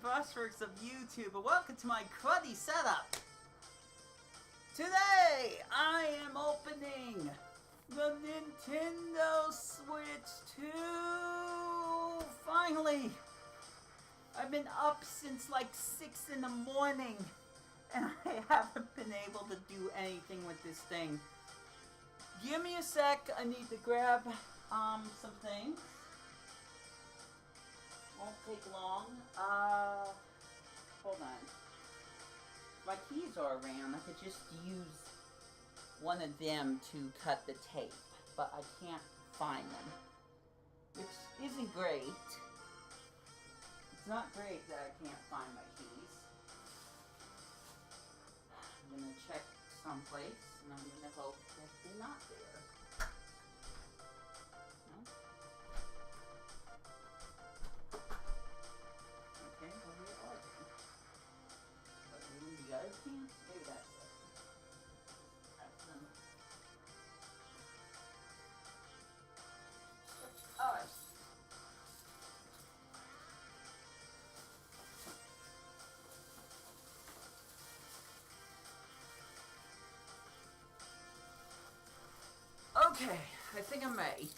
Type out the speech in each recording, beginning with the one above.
brushworks of YouTube, and welcome to my cruddy setup. Today, I am opening the Nintendo Switch 2. Finally, I've been up since like 6 in the morning, and I haven't been able to do anything with this thing. Give me a sec, I need to grab some things. Won't take long. Hold on. My keys are around. I could just use one of them to cut the tape, but I can't find them, which isn't great. It's not great that I can't find my keys. I'm gonna check someplace, and I'm gonna hope that they're not there. No? Okay, well, where are they? But maybe the other can't? Maybe that's it. That's them. Alright. Okay, I think I'm ready.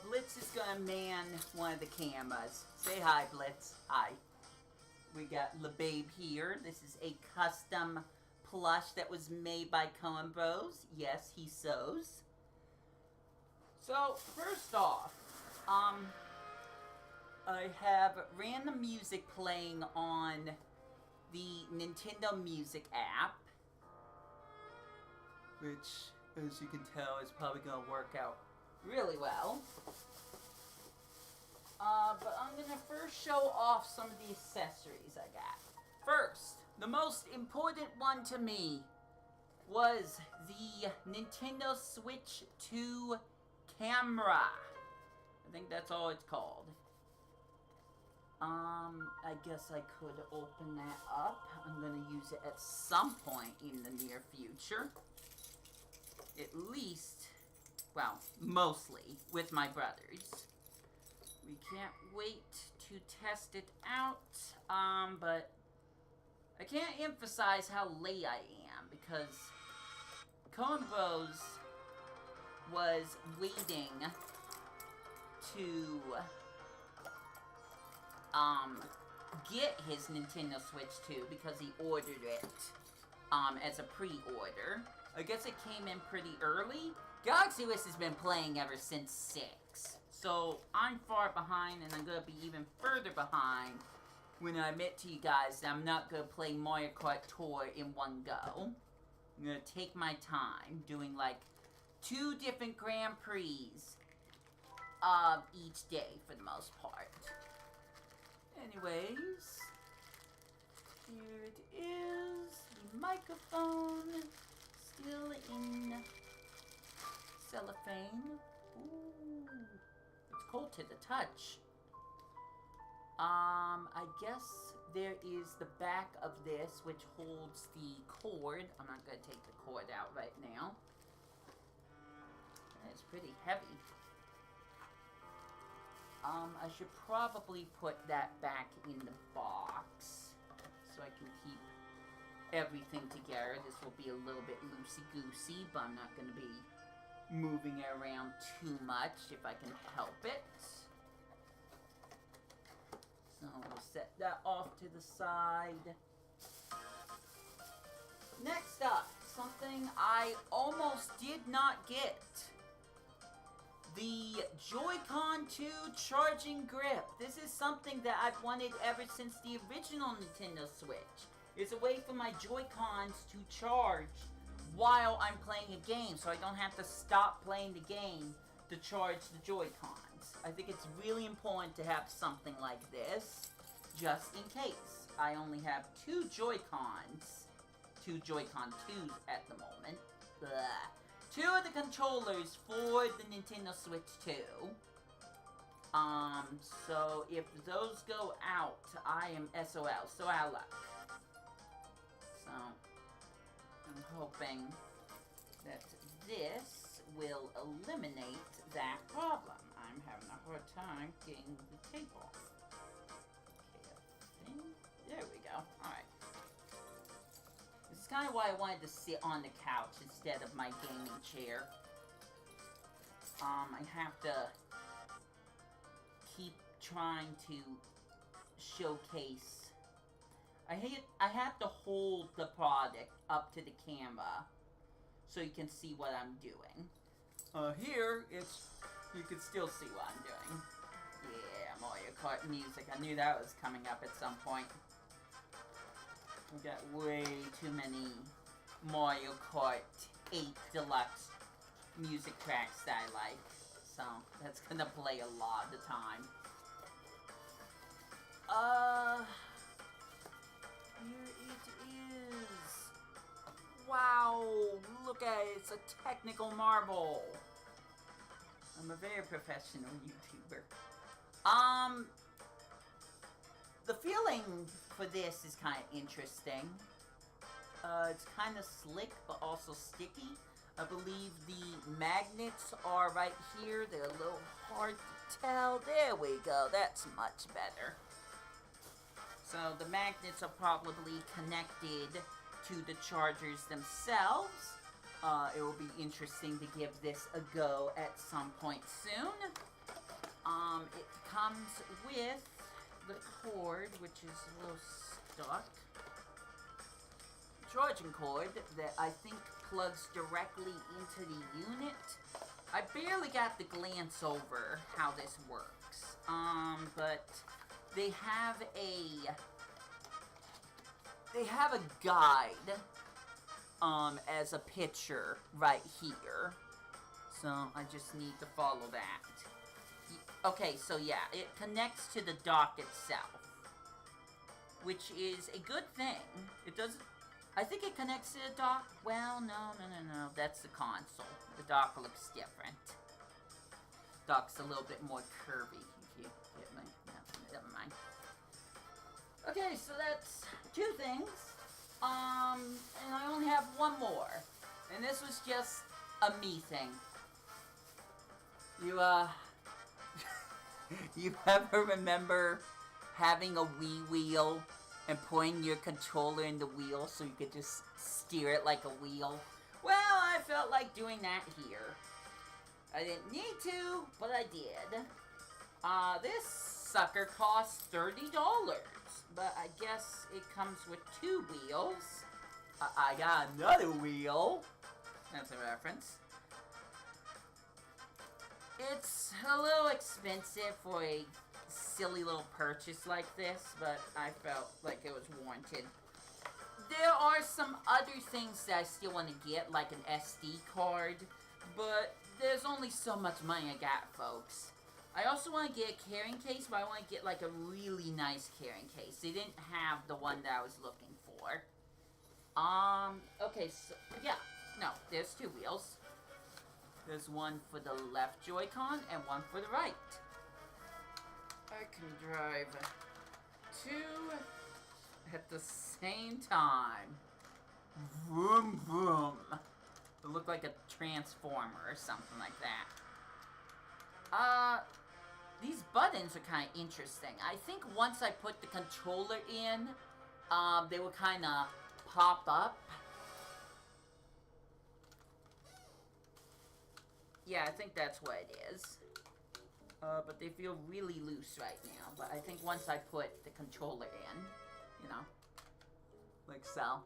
Blitz is gonna man one of the cameras. Say hi, Blitz. Hi. We got LeBabe here. This is a custom plush that was made by Coen Bros. Yes, he sews. So, first off, I have random music playing on the Nintendo Music app, which, as you can tell, is probably gonna work out really well. But I'm gonna first show off some of the accessories I got. First, the most important one to me was the Nintendo Switch 2 camera. I think that's all it's called. I guess I could open that up. I'm gonna use it at some point in the near future. At least, well, mostly with my brothers. We can't wait to test it out, but I can't emphasize how late I am because Coen Bros was waiting to get his Nintendo Switch 2 because he ordered it as a pre-order. I guess it came in pretty early. Galaxy Wish has been playing ever since 6. So, I'm far behind, and I'm going to be even further behind when I admit to you guys that I'm not going to play Mario Kart Tour in one go. I'm going to take my time, doing like 2 different Grand Prix each day for the most part. Anyways, here it is, the microphone, still in cellophane. Ooh, it's cold to the touch. I guess there is the back of this, which holds the cord. I'm not going to take the cord out right now. It's pretty heavy. I should probably put that back in the box so I can keep everything together. This will be a little bit loosey-goosey, but I'm not going to be moving it around too much if I can help it. So we'll set that off to the side. Next up, something I almost did not get. The Joy-Con 2 charging grip. This is something that I've wanted ever since the original Nintendo Switch. It's a way for my Joy-Cons to charge while I'm playing a game, so I don't have to stop playing the game to charge the Joy-Cons. I think it's really important to have something like this, just in case. I only have 2 Joy-Cons, 2 Joy-Con 2s at the moment. Blah. 2 of the controllers for the Nintendo Switch 2. So if those go out, I am SOL, so out luck. So, I'm hoping that this will eliminate that problem. I'm having a hard time getting the tape off. Okay, I There we go. Alright. This is kind of why I wanted to sit on the couch instead of my gaming chair. I have to keep trying to showcase. I have to hold the product up to the camera so you can see what I'm doing. Here, you can still see what I'm doing. Yeah, Mario Kart music. I knew that was coming up at some point. We got way too many Mario Kart 8 Deluxe music tracks that I like. So, that's gonna play a lot of the time. Here it is. Wow, look at it. It's a technical marble. I'm a very professional YouTuber. The feeling for this is kind of interesting. It's kind of slick, but also sticky. I believe the magnets are right here. They're a little hard to tell. There we go. That's much better. So the magnets are probably connected to the chargers themselves. It will be interesting to give this a go at some point soon. It comes with the cord, which is a little stuck. Charging cord that I think plugs directly into the unit. I barely got to glance over how this works. But they have a guide as a picture right here. So I just need to follow that. Okay, so yeah, it connects to the dock itself, which is a good thing. It doesn't. I think it connects to the dock. Well, no. That's the console. The dock looks different. Dock's a little bit more curvy. If you get me. No, never mind. Okay, so that's two things. And I only have one more. And this was just a me thing. You ever remember having a Wii wheel and putting your controller in the wheel so you could just steer it like a wheel? Well, I felt like doing that here. I didn't need to, but I did. This sucker costs $30, but I guess it comes with two wheels. I got another wheel. That's a reference. It's a little expensive for a silly little purchase like this, but I felt like it was warranted. There are some other things that I still want to get, like an SD card, but there's only so much money I got, folks. I also want to get a carrying case, but I want to get like a really nice carrying case. They didn't have the one that I was looking for. Okay, so, yeah. No, there's two wheels. There's one for the left Joy-Con and one for the right. I can drive two at the same time. Vroom, vroom. It looked like a transformer or something like that. These buttons are kind of interesting. I think once I put the controller in, they will kind of pop up. Yeah, I think that's what it is. But they feel really loose right now. But I think once I put the controller in, you know, like so.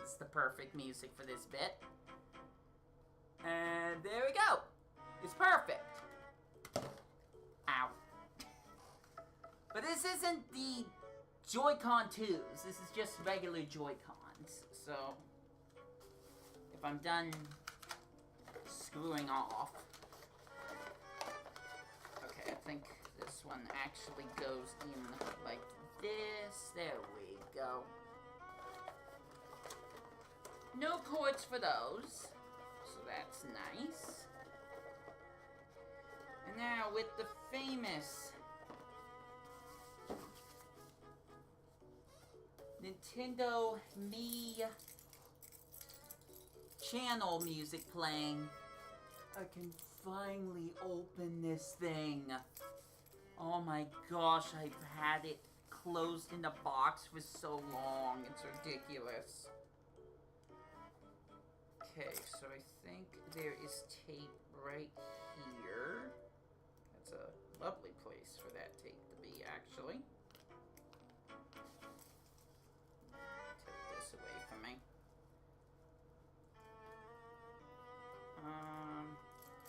It's the perfect music for this bit. And there we go. It's perfect. Ow. But this isn't the Joy-Con 2s. This is just regular Joy-Cons. So, if I'm done screwing off. Okay, I think this one actually goes in like this. There we go. No cords for those. So that's nice. And now with the famous Nintendo Me channel music playing, I can finally open this thing. Oh my gosh, I've had it closed in the box for so long. It's ridiculous. Okay, so I think there is tape right here. That's a lovely place for that tape to be, actually. Take this away from me.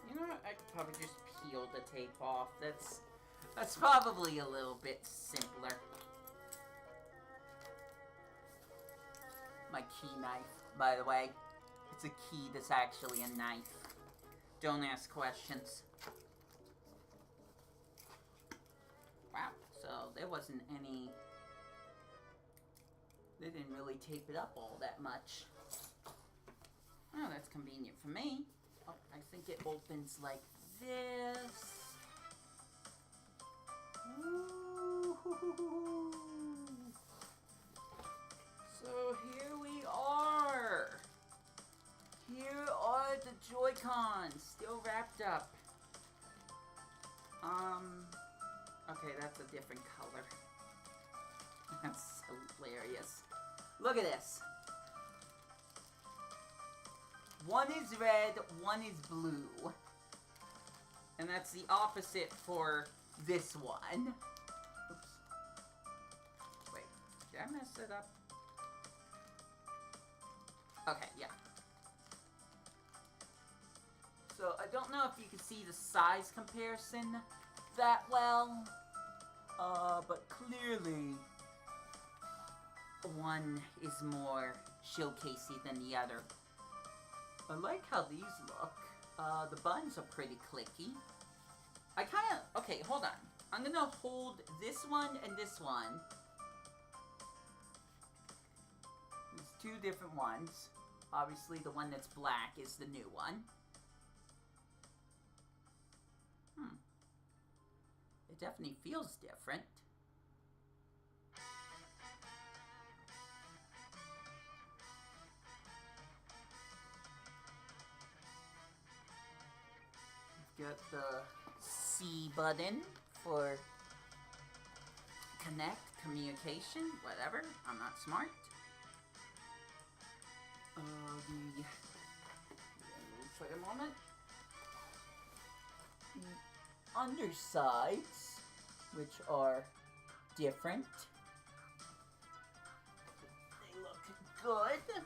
You know what? I could probably just peel the tape off. That's probably a little bit simpler. My key knife, by the way. It's a key that's actually a knife. Don't ask questions. Wow, so there wasn't any... They didn't really tape it up all that much. Oh, that's convenient for me. Oh, I think it opens like this. Ooh. So here we are. Here are the Joy-Cons, still wrapped up. Okay, that's a different color. That's so hilarious. Look at this. One is red, one is blue. And that's the opposite for this one. Oops. Wait, did I mess it up? Okay, yeah. So, I don't know if you can see the size comparison that well. But clearly, one is more showcasey than the other. I like how these look. The buttons are pretty clicky. I kinda... Okay, hold on. I'm gonna hold this one and this one. There's two different ones. Obviously, the one that's black is the new one. It definitely feels different. We've got the C button for connect, communication, whatever. I'm not smart. For a moment. Undersides, which are different. They look good.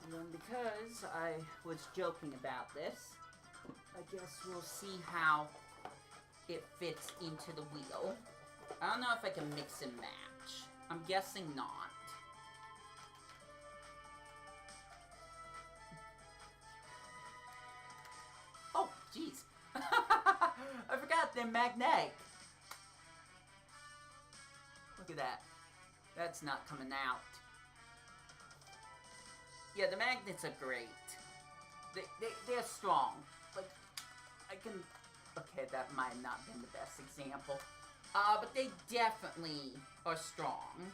And then because I was joking about this, I guess we'll see how it fits into the wheel. I don't know if I can mix and match. I'm guessing not. Oh, jeez. I forgot they're magnetic. Look at that. That's not coming out. Yeah, the magnets are great. They're strong. Like, I can... Okay, that might have not been the best example. But they definitely are strong.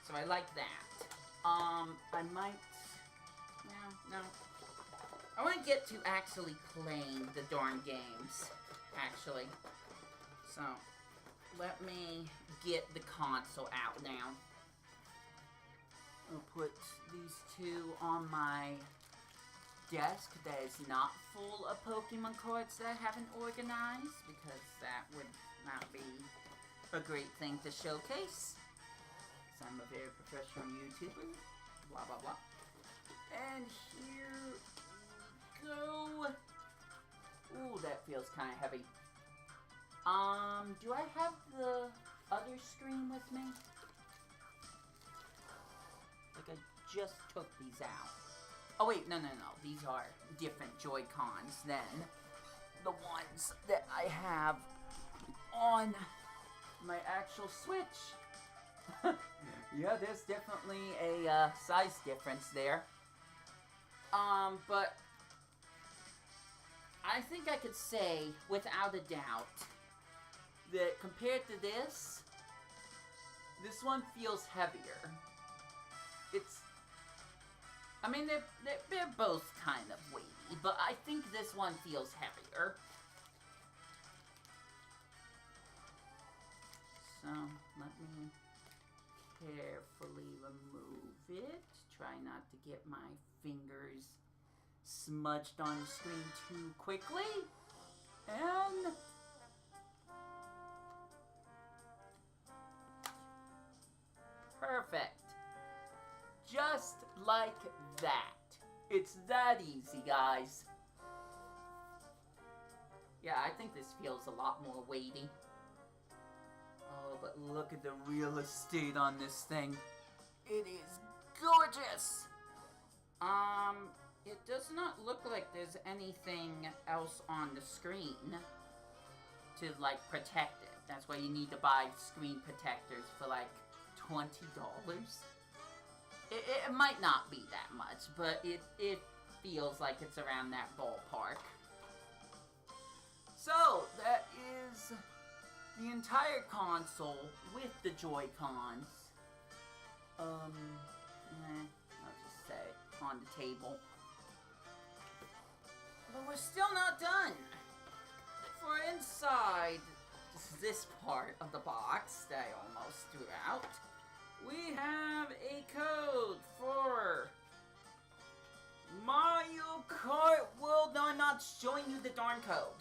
So I like that. I might... No. I want to get to actually playing the darn games, actually. So, let me get the console out now. I'll put these two on my desk that is not full of Pokemon cards that I haven't organized, because that would not be a great thing to showcase. Because I'm a very professional YouTuber. Blah, blah, blah. And here... go. Ooh, that feels kind of heavy. Do I have the other screen with me? Like, I just took these out. Oh, wait, no. These are different Joy-Cons than the ones that I have on my actual Switch. Yeah, there's definitely a size difference there. But I think I could say, without a doubt, that compared to this one feels heavier. I mean, they're both kind of weighty, but I think this one feels heavier. let me carefully remove it. Try not to get my fingers smudged on the screen too quickly. And perfect. Just like that. It's that easy, guys. Yeah, I think this feels a lot more weighty. Oh, but look at the real estate on this thing. It is gorgeous. It does not look like there's anything else on the screen to, like, protect it. That's why you need to buy screen protectors for, like, $20. It might not be that much, but it feels like it's around that ballpark. So, that is the entire console with the Joy-Cons. I'll just say it on the table. But we're still not done. For inside this part of the box that I almost threw out, we have a code for Mario Kart World. No, I'm not showing you the darn code.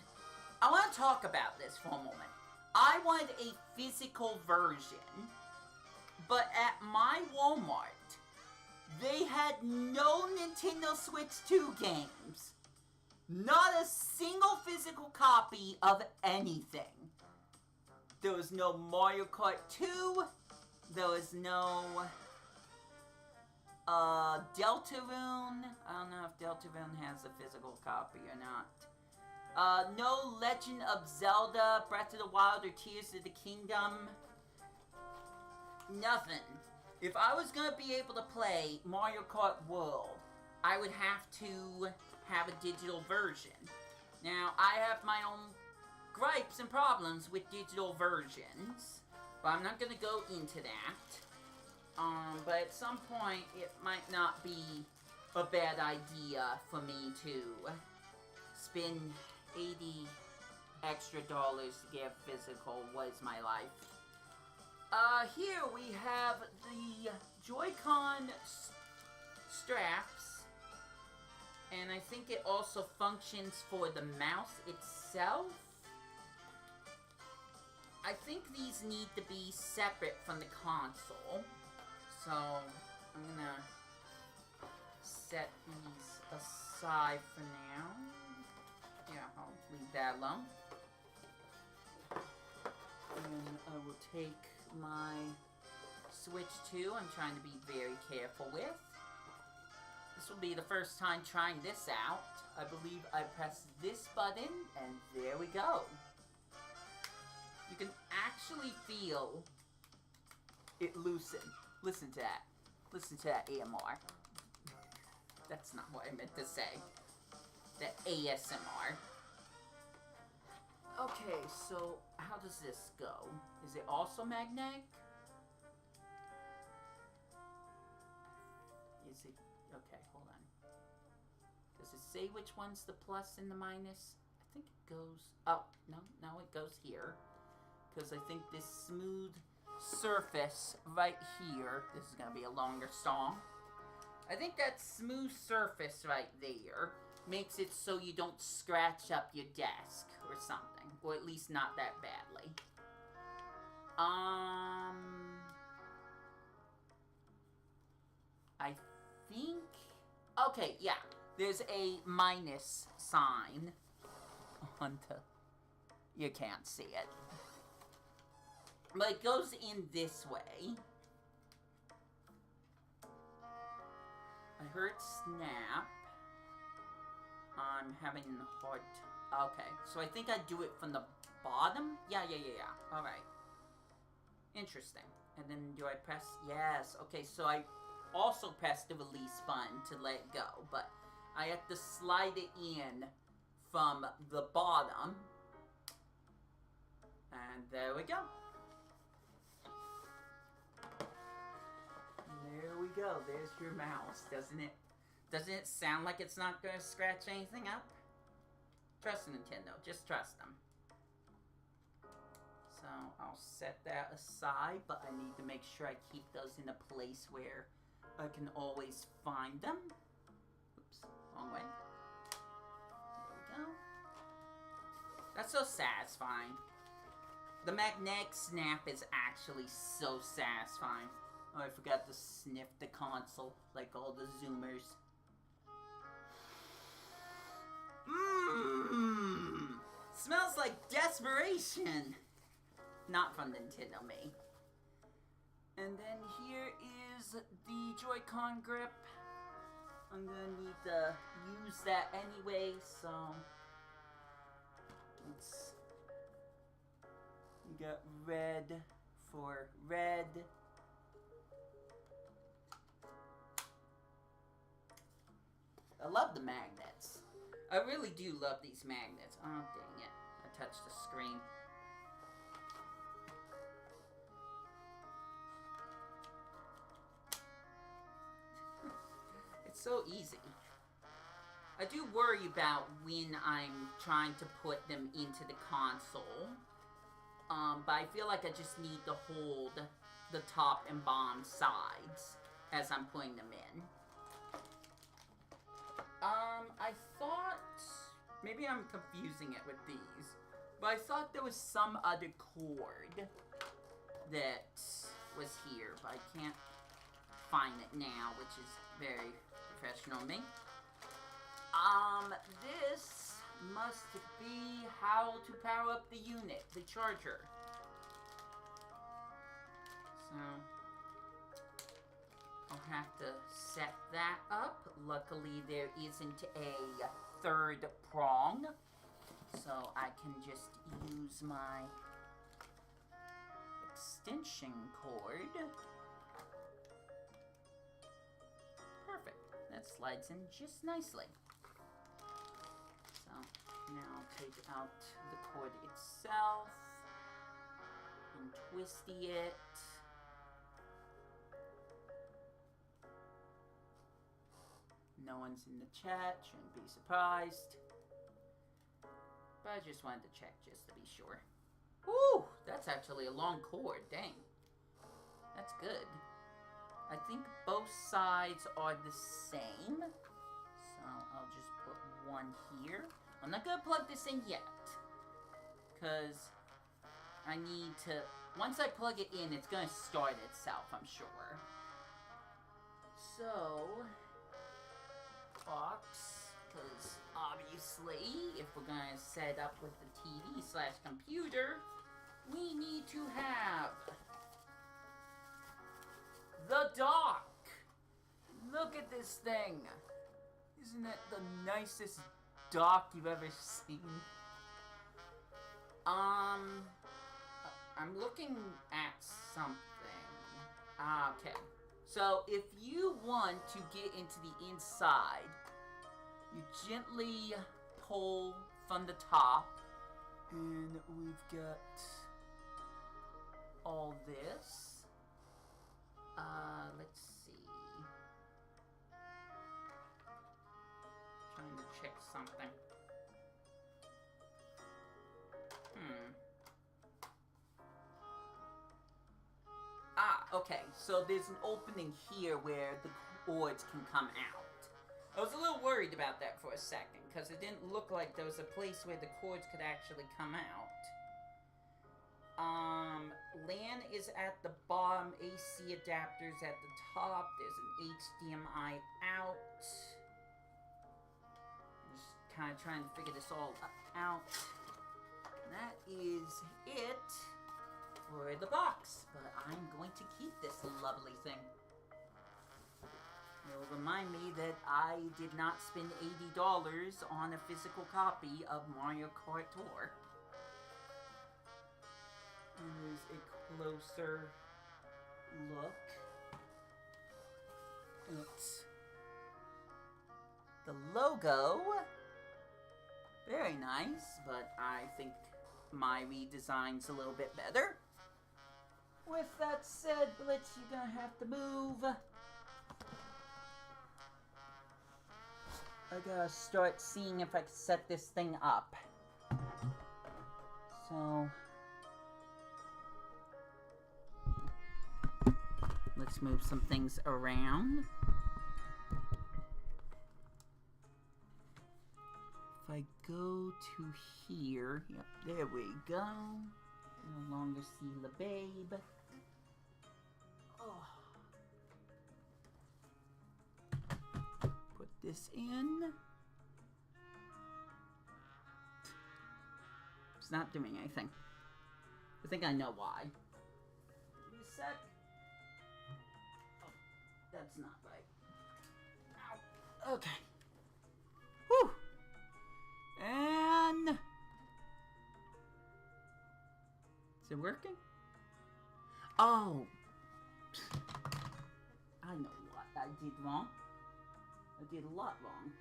I want to talk about this for a moment. I wanted a physical version, but at my Walmart, they had no Nintendo Switch 2 games. Not a single physical copy of anything. There was no Mario Kart 2. There was no Deltarune. I don't know if Deltarune has a physical copy or not. No Legend of Zelda, Breath of the Wild, or Tears of the Kingdom. Nothing. If I was going to be able to play Mario Kart World, I would have to have a digital version. Now, I have my own gripes and problems with digital versions, but I'm not going to go into that. But at some point, it might not be a bad idea for me to spend $80 extra to get physical. What is my life? Here we have the Joy-Con straps, and I think it also functions for the mouse itself. I think these need to be separate from the console, so I'm gonna set these aside for now. Yeah, I'll leave that alone. And I will take my Switch 2. I'm trying to be very careful with. This will be the first time trying this out. I believe I press this button, and there we go. You can actually feel it loosen. Listen to that. Listen to that AMR. That's not what I meant to say. The ASMR. Okay, so how does this go? Is it also magnetic? Is it? Okay, hold on. Does it say which one's the plus and the minus? I think it goes... Oh, no, it goes here. Because I think this smooth surface right here... This is going to be a longer song. I think that smooth surface right there makes it so you don't scratch up your desk or something. Or at least not that badly. I think... Okay, yeah. There's a minus sign on the... You can't see it. But it goes in this way. I heard snap. I'm having a hard time. Okay, so I think I do it from the bottom? Yeah. Alright. Interesting. And then do I press... Yes. Okay, so I also press the release button to let it go. But I have to slide it in from the bottom. And there we go. There we go. There's your mouse. Doesn't it sound like it's not going to scratch anything up? Trust Nintendo. Just trust them. So So I'll set that aside, but I need to make sure I keep those in a place where I can always find them. Oops, wrong way. There we go. That's so satisfying. The magnetic snap is actually so satisfying. Oh, I forgot to sniff the console like all the Zoomers. Mmm! Smells like desperation! Not from Nintendo me. And then here is the Joy-Con grip. I'm gonna need to use that anyway, so let's. We got red for red. I love the magnets. I really do love these magnets. Oh, dang it. I touched the screen. It's so easy. I do worry about when I'm trying to put them into the console. But I feel like I just need to hold the top and bottom sides as I'm putting them in. I thought, maybe I'm confusing it with these, but I thought there was some other cord that was here, but I can't find it now, which is very professional of me. This must be how to power up the unit, the charger. So I'll have to set that up. Luckily, there isn't a third prong, so I can just use my extension cord. Perfect. That slides in just nicely. So now I'll take out the cord itself and twisty it. No one's in the chat, shouldn't be surprised. But I just wanted to check just to be sure. Woo! That's actually a long cord, dang. That's good. I think both sides are the same. So I'll just put one here. I'm not gonna plug this in yet. Because I need to, once I plug it in, it's gonna start itself, I'm sure. So box, because obviously if we're gonna set up with the TV/computer, we need to have the dock. Look at this thing. Isn't it the nicest dock you've ever seen? I'm looking at something. Okay. So, if you want to get into the inside, you gently pull from the top, and we've got all this. Let's see. Trying to check something. Okay, so there's an opening here where the cords can come out. I was a little worried about that for a second, because it didn't look like there was a place where the cords could actually come out. LAN is at the bottom, AC adapters at the top, there's an HDMI out. Just kind of trying to figure this all out. That is it for the box, but I'm going to keep this lovely thing. It'll remind me that I did not spend $80 on a physical copy of Mario Kart Tour. And there's a closer look at the logo. Very nice, but I think my redesign's a little bit better. With that said, Blitz, you're gonna have to move. I gotta start seeing if I can set this thing up. So let's move some things around. If I go to here, yep, there we go. No longer see the babe. Oh. Put this in. It's not doing anything. I think I know why. Give me a sec. Oh, that's not right. Ow. Okay. Whew. And... is it working? Oh. I know what I did wrong. I did a lot wrong.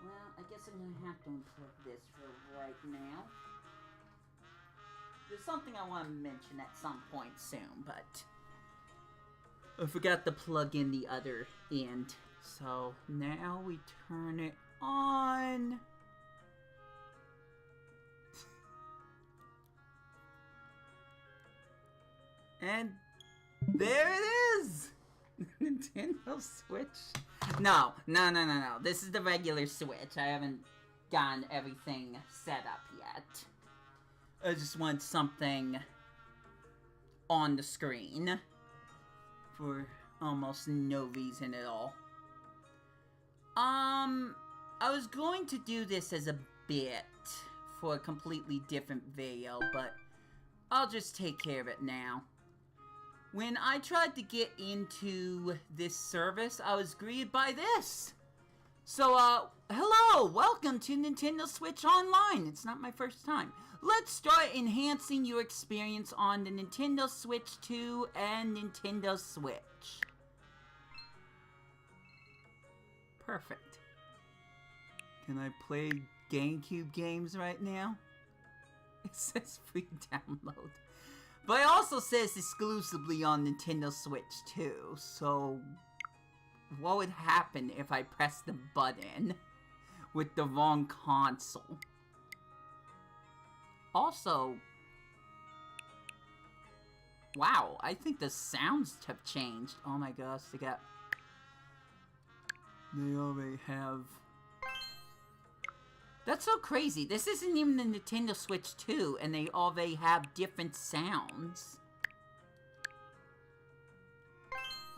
Well, I guess I'm gonna have to unplug this for right now. There's something I want to mention at some point soon, but I forgot to plug in the other end. So now we turn it on. And there it is! Nintendo Switch. No. This is the regular Switch. I haven't gotten everything set up yet. I just want something on the screen for almost no reason at all. I was going to do this as a bit for a completely different video, but I'll just take care of it now. When I tried to get into this service, I was greeted by this. So, hello, welcome to Nintendo Switch Online. It's not my first time. Let's start enhancing your experience on the Nintendo Switch 2 and Nintendo Switch. Perfect. Can I play GameCube games right now? It says free download. But it also says exclusively on Nintendo Switch 2, so what would happen if I press the button with the wrong console? Also, wow, I think the sounds have changed. Oh my gosh, they already have... That's so crazy. This isn't even the Nintendo Switch 2, and they already have different sounds.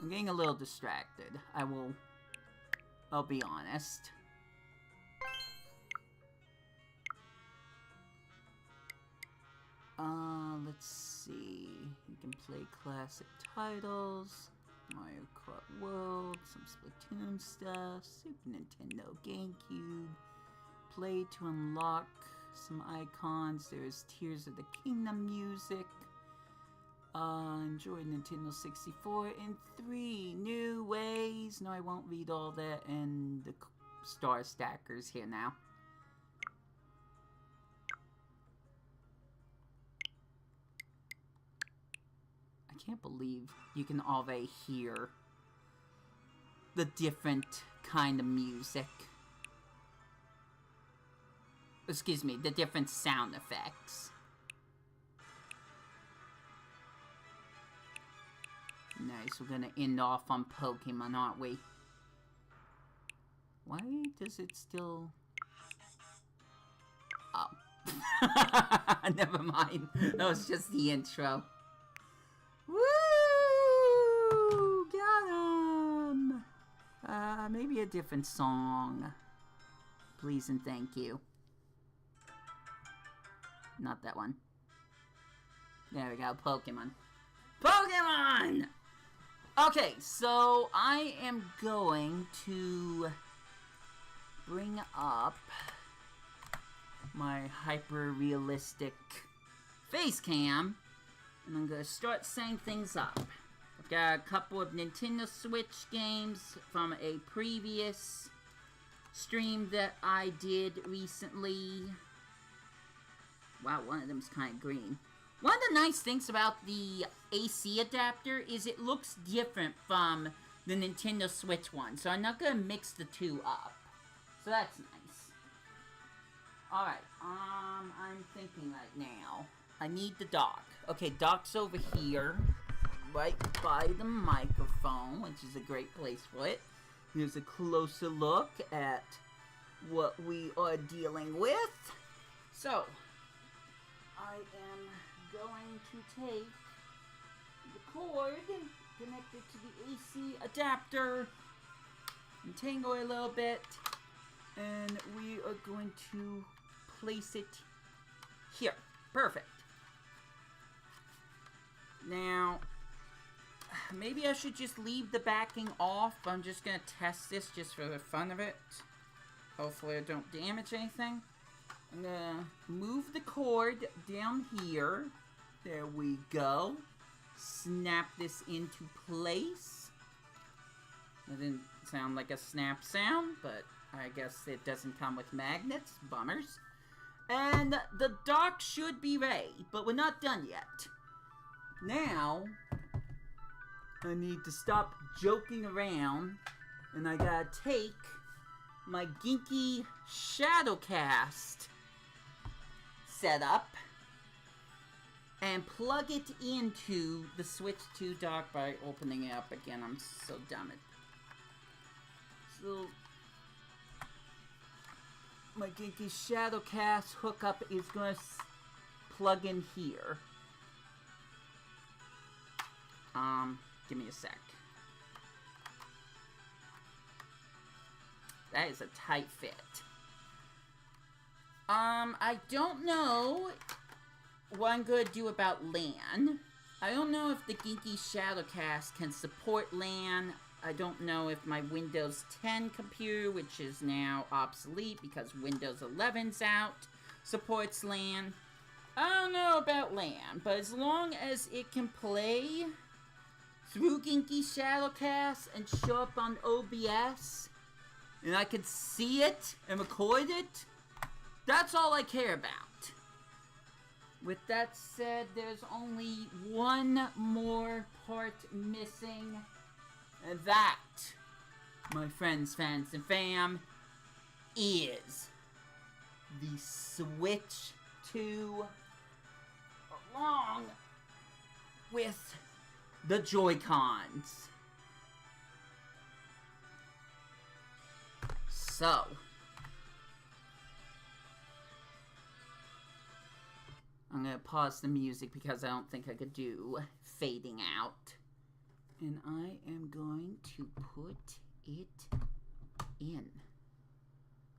I'm getting a little distracted. I'll be honest. Let's see. You can play classic titles, Mario Kart World, some Splatoon stuff, Super Nintendo, GameCube. Play to unlock some icons. There's Tears of the Kingdom music. Enjoy Nintendo 64 in 3 new ways. No, I won't read all that. And the star stackers here now. I can't believe you can already hear the different kind of music. Excuse me, the different sound effects. Nice, we're gonna end off on Pokemon, aren't we? Why does it still... oh. Never mind. That was just the intro. Woo! Got him! Maybe a different song. Please and thank you. Not that one. There we go, Pokemon. Pokemon! Okay, so I am going to bring up my hyper-realistic face cam, and I'm going to start setting things up. I've got a couple of Nintendo Switch games from a previous stream that I did recently. Wow, one of them's kind of green. One of the nice things about the AC adapter is it looks different from the Nintendo Switch one. So I'm not going to mix the two up. So that's nice. Alright, I'm thinking right now. I need the dock. Okay, dock's over here. right by the microphone, which is a great place for it. Here's a closer look at what we are dealing with. So, I am going to take the cord connected to the AC adapter, entangle it a little bit, and we are going to place it here. Perfect. Now, maybe I should just leave the backing off. I'm just going to test this just for the fun of it. Hopefully I don't damage anything. I'm going to move the cord down here. There we go. Snap this into place. That didn't sound like a snap sound, but I guess it doesn't come with magnets. Bummers. And the dock should be ready, but we're not done yet. Now, I need to stop joking around, and I gotta take my Ginky Shadowcast setup and plug it into the Switch 2 dock by opening it up again. I'm so dumb at. So, my Ginky Shadowcast hookup is going to plug in here. Give me a sec. That is a tight fit. I don't know what I'm going to do about LAN. I don't know if the Ginky Shadowcast can support LAN. I don't know if my Windows 10 computer, which is now obsolete because Windows 11's out, supports LAN. I don't know about LAN, but as long as it can play through Ginky Shadowcast and show up on OBS, and I can see it and record it, that's all I care about. With that said, there's only one more part missing, and that, my friends, fans, and fam, is the Switch 2 along with the Joy-Cons. So, I'm going to pause the music because I don't think I could do fading out. And I am going to put it in.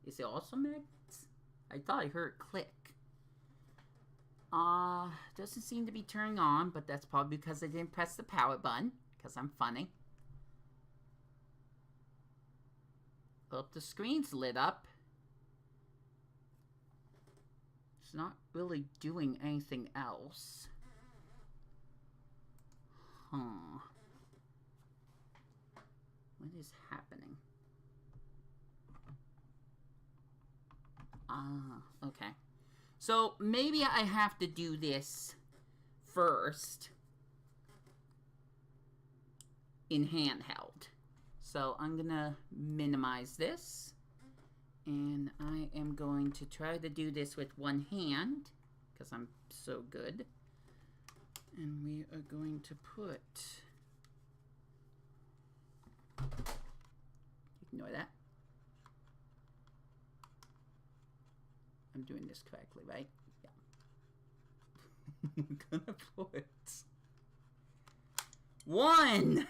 Is it also magnets? I thought I heard it click. Doesn't seem to be turning on, but that's probably because I didn't press the power button, because I'm funny. Oh, the screen's lit up. It's not really doing anything else. Huh. What is happening? Okay. So, maybe I have to do this first in handheld. So, I'm gonna minimize this. And I am going to try to do this with one hand, because I'm so good. And we are going to put... Ignore that. I'm doing this correctly, right? Yeah. I'm gonna put... 1!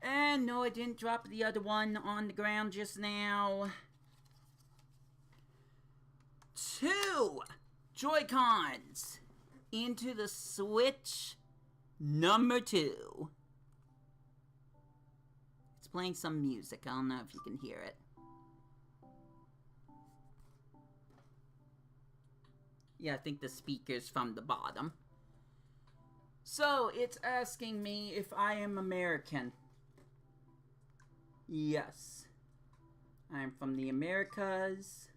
And no, I didn't drop the other one on the ground just now. 2 Joy-Cons into the Switch number 2. It's playing some music. I don't know if you can hear it. Yeah, I think the speaker's from the bottom. So, it's asking me if I am American. Yes. I'm from the Americas.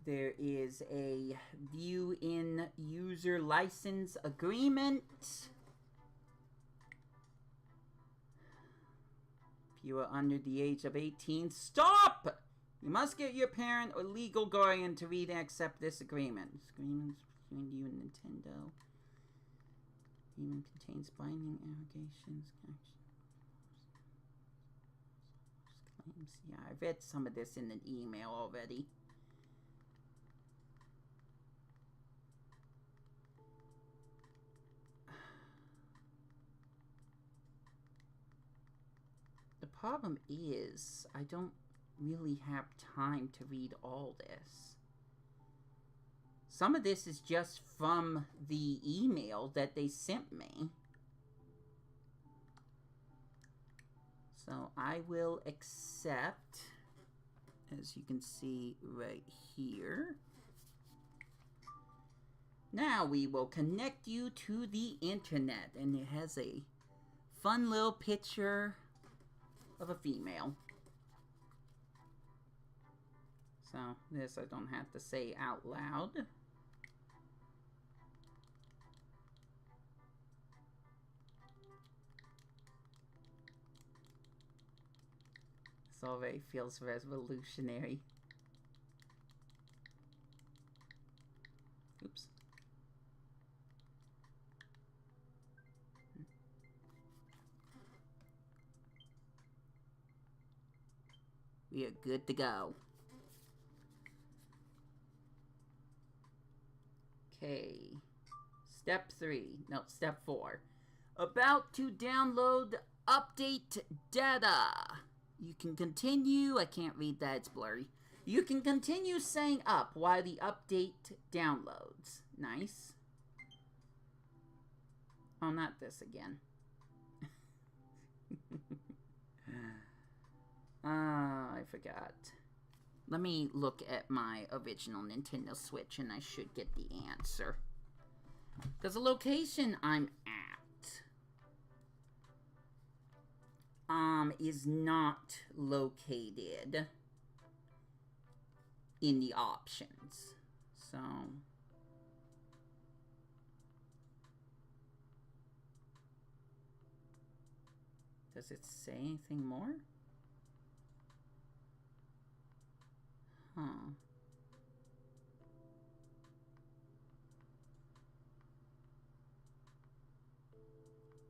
There is a view-in user license agreement. If you are under the age of 18, stop! You must get your parent or legal guardian to read and accept this agreement. This agreement is between you and Nintendo. Even contains binding allegations. Claims. Yeah, I read some of this in an email already. The problem is, I don't really have time to read all this. Some of this is just from the email that they sent me. So I will accept, as you can see right here. Now we will connect you to the internet, and it has a fun little picture of a female. So this I don't have to say out loud. This already feels revolutionary. Oops. We are good to go. Okay. Step 4. About to download update data. You can continue. I can't read that, it's blurry. You can continue setting up while the update downloads. Nice. Oh, not this again. I forgot. Let me look at my original Nintendo Switch and I should get the answer. Because the location I'm at is not located in the options. So does it say anything more? Huh.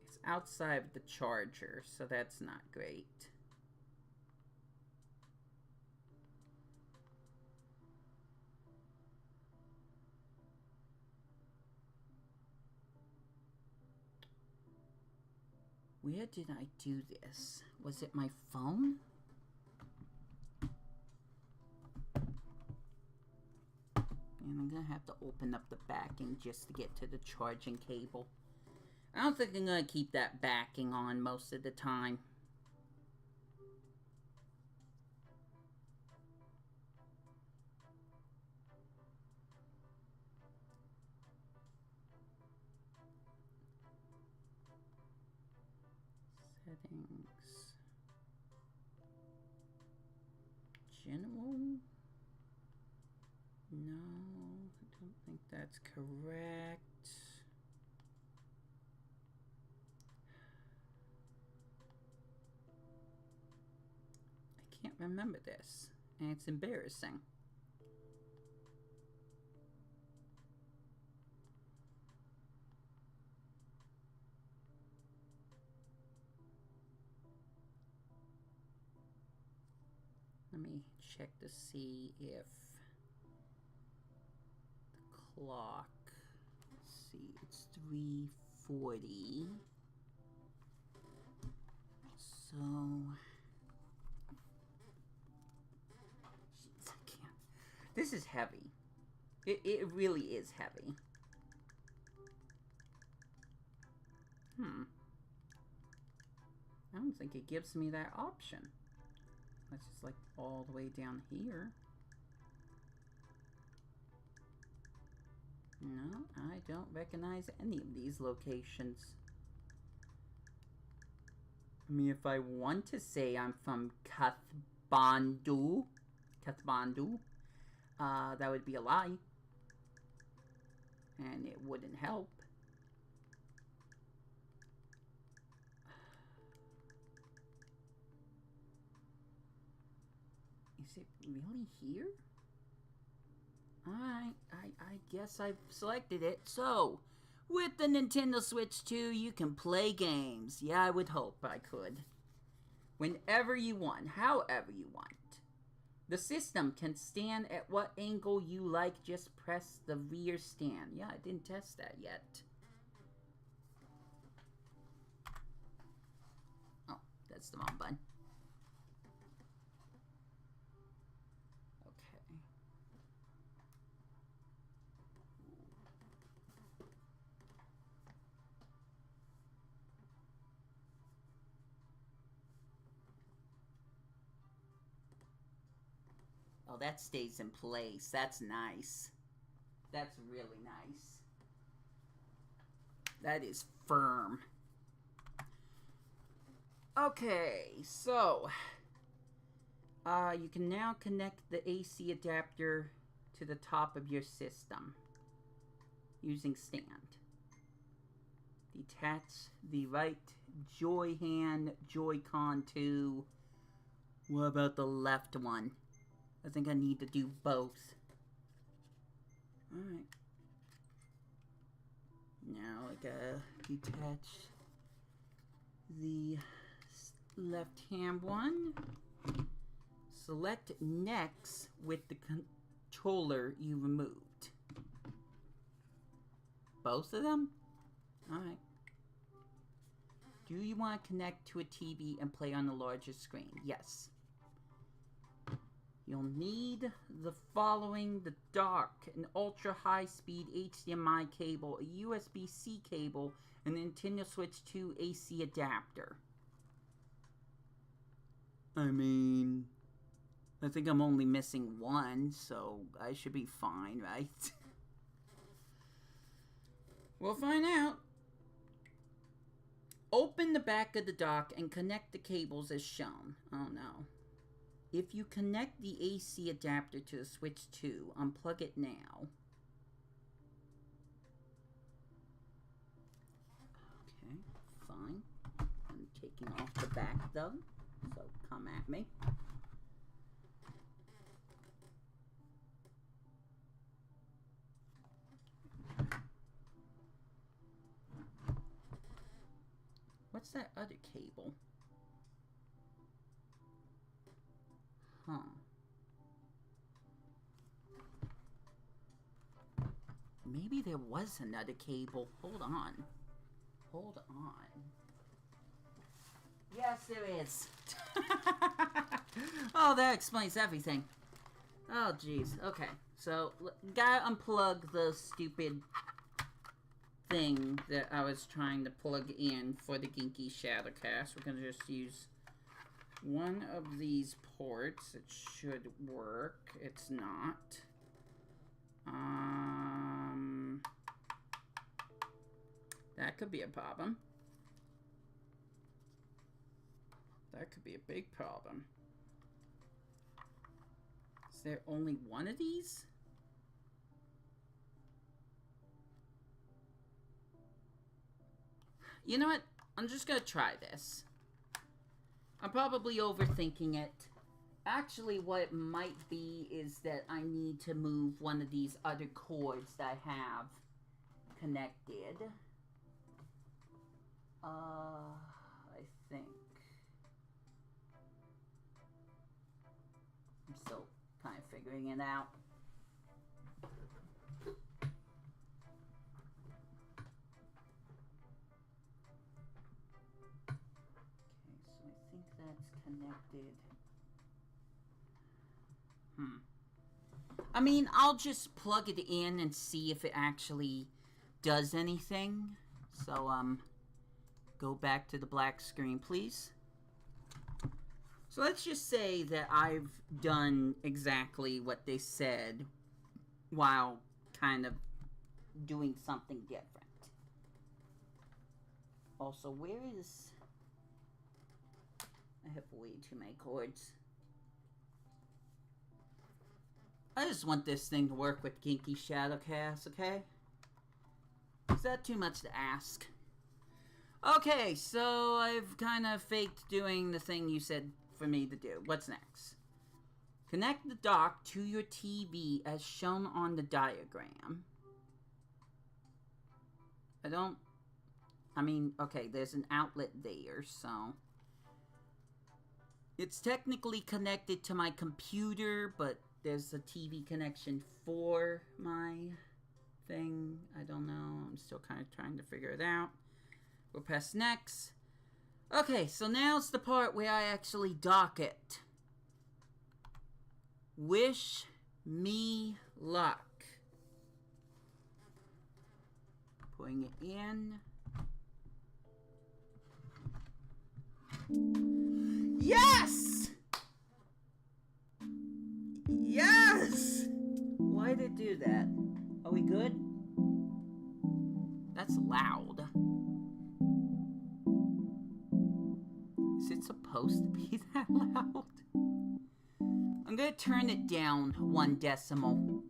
It's outside of the charger, so that's not great. Where did I do this? Was it my phone? And I'm gonna have to open up the backing just to get to the charging cable. I don't think I'm gonna keep that backing on most of the time. Settings. General? No, I don't think that's correct. I can't remember this, and it's embarrassing. Let me check to see if the clock, let's see, it's 3:40. So, I can't. This is heavy. It really is heavy. I don't think it gives me that option. That's just like all the way down here. No, I don't recognize any of these locations. I mean, if I want to say I'm from Kathmandu, that would be a lie. And it wouldn't help. Is it really here? Alright, I guess I've selected it. So, With the Nintendo Switch 2, you can play games. Yeah, I would hope I could. Whenever you want, however you want. The system can stand at what angle you like. Just press the rear stand. Yeah, I didn't test that yet. Oh, that's the wrong button. Okay. Oh, that stays in place. That's nice. That's really nice. That is firm. Okay, so you can now connect the AC adapter to the top of your system using stand. Detach the right Joy-Con to... What about the left one? I think I need to do both. Alright. Now I gotta detach the left hand one. Select next with the controller you removed. Both of them? Alright. Do you want to connect to a TV and play on the larger screen? Yes. You'll need the following: the dock, an ultra high-speed HDMI cable, a USB-C cable, and a Nintendo Switch 2 AC adapter. I mean, I think I'm only missing one, so I should be fine, right? We'll find out. Open the back of the dock and connect the cables as shown. Oh no. If you connect the AC adapter to the Switch 2, unplug it now. Okay, fine. I'm taking off the back though, so come at me. What's that other cable? Huh. Maybe there was another cable. Hold on. Hold on. Yes, there is. Oh, that explains everything. Oh, jeez. Okay. So, gotta unplug the stupid thing that I was trying to plug in for the Ginky Shadowcast. We're gonna just use one of these ports. It should work. It's not. That could be a problem. That could be a big problem. Is there only one of these? You know what? I'm just gonna try this. I'm probably overthinking it. Actually, what it might be is that I need to move one of these other cords that I have connected. I think. I'm still kind of figuring it out. Connected. I mean, I'll just plug it in and see if it actually does anything. So, go back to the black screen, please. So let's just say that I've done exactly what they said while kind of doing something different. Also, where is... I have way too many cords. I just want this thing to work with Ginky Shadowcast, okay? Is that too much to ask? Okay, so I've kind of faked doing the thing you said for me to do. What's next? Connect the dock to your TV as shown on the diagram. I mean, okay, there's an outlet there, so... It's technically connected to my computer, but there's a TV connection for my thing. I don't know. I'm still kind of trying to figure it out. We'll press next. Okay, so now's the part where I actually dock it. Wish me luck. Putting it in. Yes! Yes! Why did it do that? Are we good? That's loud. Is it supposed to be that loud? I'm gonna turn it down 1 decimal.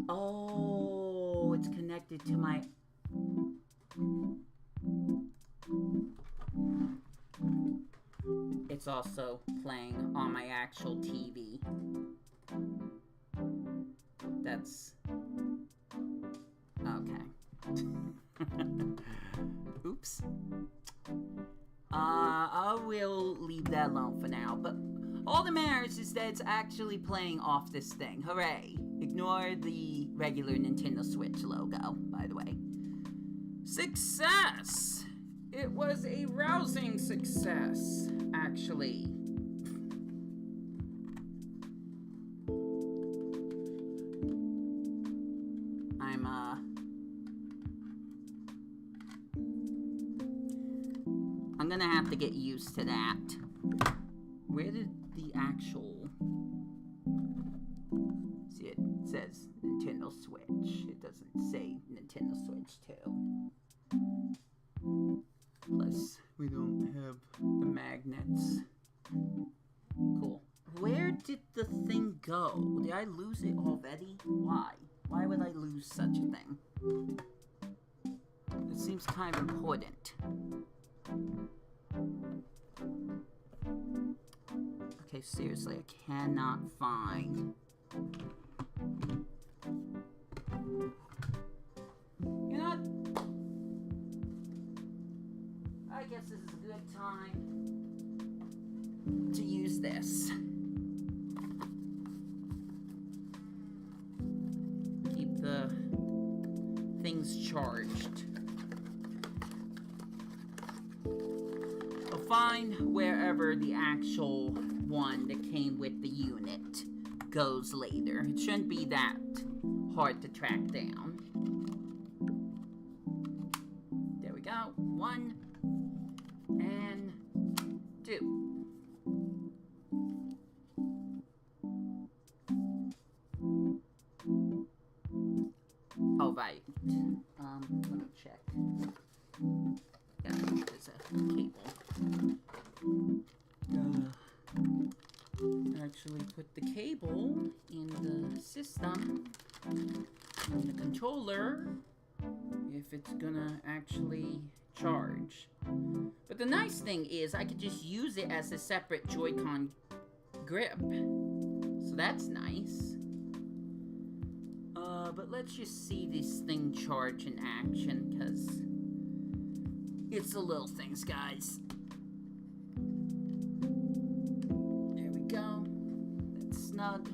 Oh, it's connected to my... It's also playing on my actual TV. That's... okay. Oops. I will leave that alone for now, but all that matters is that it's actually playing off this thing. Hooray. Ignore the regular Nintendo Switch logo, by the way. Success! It was a rousing success, actually. I'm gonna have to get used to that. Where did the actual... See, it says Nintendo Switch. It doesn't say Nintendo Switch 2. Plus, we don't have the magnets. Cool. Where did the thing go? Did I lose it already? Why? Why would I lose such a thing? It seems kind of important. Okay, seriously, I cannot find... You know what? I guess this is a good time to use this. Keep the things charged. I'll find wherever the actual one that came with the unit goes later. It shouldn't be that hard to track down. There we go. 1 and 2. Oh, right. Let me check. Yeah, there's a cable. Actually put the cable in the system, in the controller, if it's gonna actually charge. But the nice thing is I could just use it as a separate Joy-Con grip. So that's nice. But let's just see this thing charge in action, because it's the little things, guys. There we go. That's snug.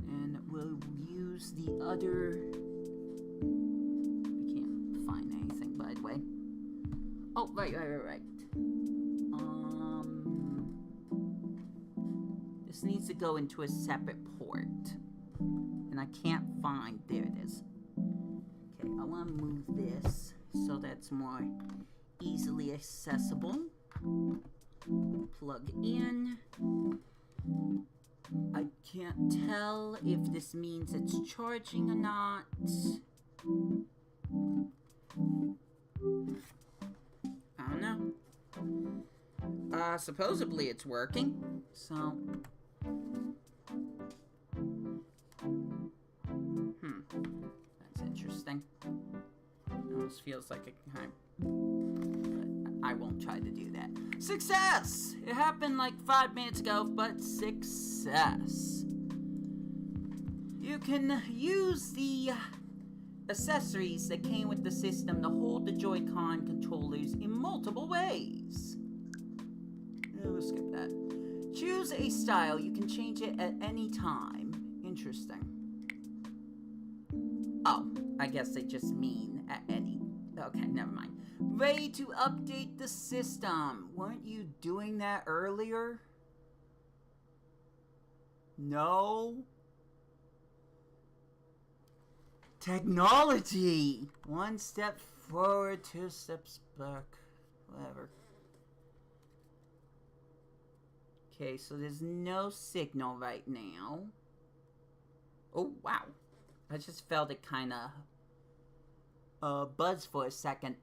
And we'll use the other... I can't find anything, by the way. Oh, right. This needs to go into a separate port. And I can't find... There it is. Okay, I want to move this so that's more easily accessible. Plug in. I can't tell if this means it's charging or not. I don't know. Supposedly it's working, so... That's interesting. It almost feels like a kind of... I won't try to do that. Success! It happened like 5 minutes ago, but success. You can use the accessories that came with the system to hold the Joy-Con controllers in multiple ways. We'll skip that. Choose a style. You can change it at any time. Interesting. Oh, I guess they just mean at any... Okay, never mind. Ready to update the system. Weren't you doing that earlier? No? Technology! 1 step forward, 2 steps back. Whatever. Okay, so there's no signal right now. Oh, wow. I just felt it kind of buzz for a second.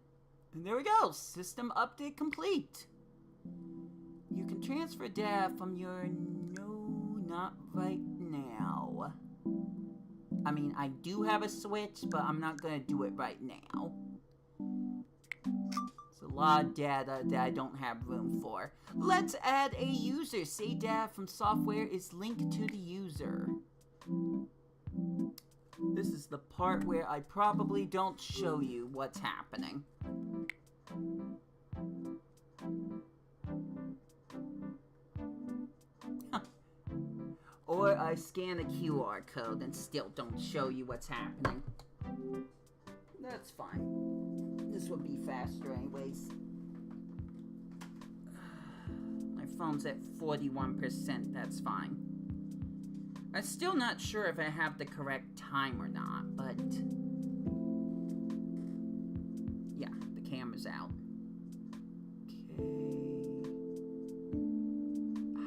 And there we go. System update complete. You can transfer data from your... No, not right now. I mean, I do have a Switch, but I'm not going to do it right now. It's a lot of data that I don't have room for. Let's add a user. Say data from software is linked to the user. This is the part where I probably don't show you what's happening. Or I scan a QR code and still don't show you what's happening. That's fine. This would be faster anyways. My phone's at 41%, that's fine. I'm still not sure if I have the correct time or not, but... Yeah, the camera's out. Okay...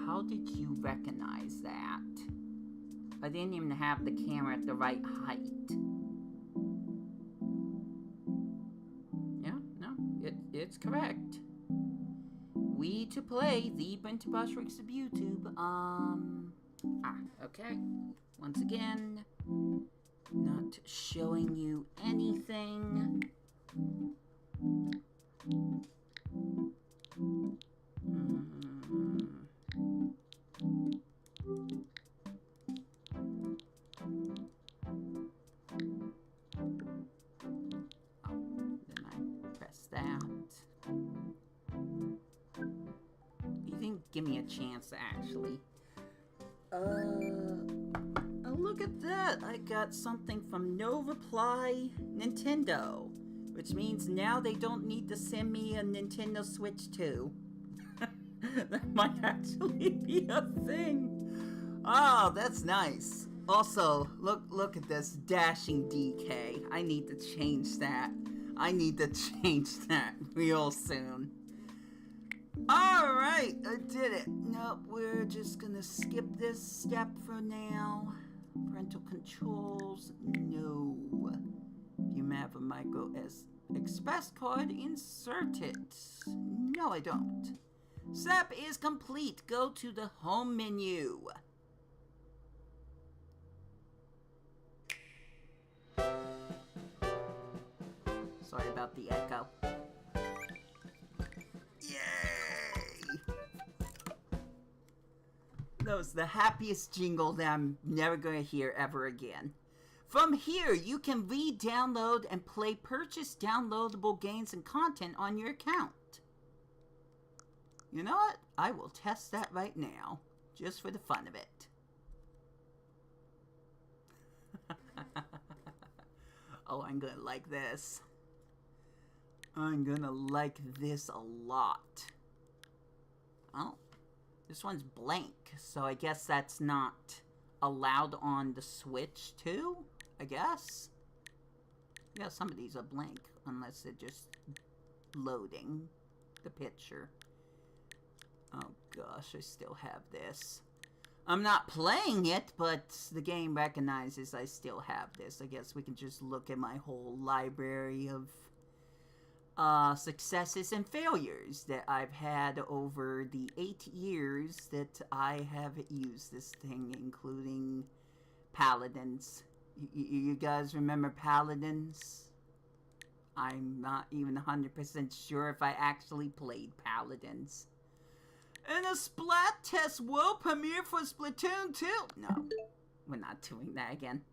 How did you recognize that? I didn't even have the camera at the right height. Yeah, no, it's correct. We to play the Winter Bushwicks of YouTube. Okay. Once again, not showing you anything. Then I press that. You didn't give me a chance to actually. Oh, look at that! I got something from No Reply Nintendo, which means now they don't need to send me a Nintendo Switch 2. That might actually be a thing. Oh, that's nice. Also, look at this dashing DK. I need to change that. I need to change that real soon. Alright, I did it. Nope, we're just gonna skip this step for now. Parental controls, no. You have a micro express card, insert it. No, I don't. Step is complete. Go to the home menu. Sorry about the echo. Yay! That was the happiest jingle that I'm never going to hear ever again. From here, you can re-download and play purchased downloadable games and content on your account. You know what? I will test that right now, just for the fun of it. Oh, I'm gonna like this. I'm gonna like this a lot. Oh, this one's blank, so I guess that's not allowed on the Switch too, I guess. Yeah, some of these are blank, unless they're just loading the picture. Oh gosh, I still have this. I'm not playing it, but the game recognizes I still have this. I guess we can just look at my whole library of successes and failures that I've had over the 8 years that I have used this thing, including Paladins. You guys remember Paladins? I'm not even 100% sure if I actually played Paladins. And a Splat Test world premiere for Splatoon 2. No, we're not doing that again.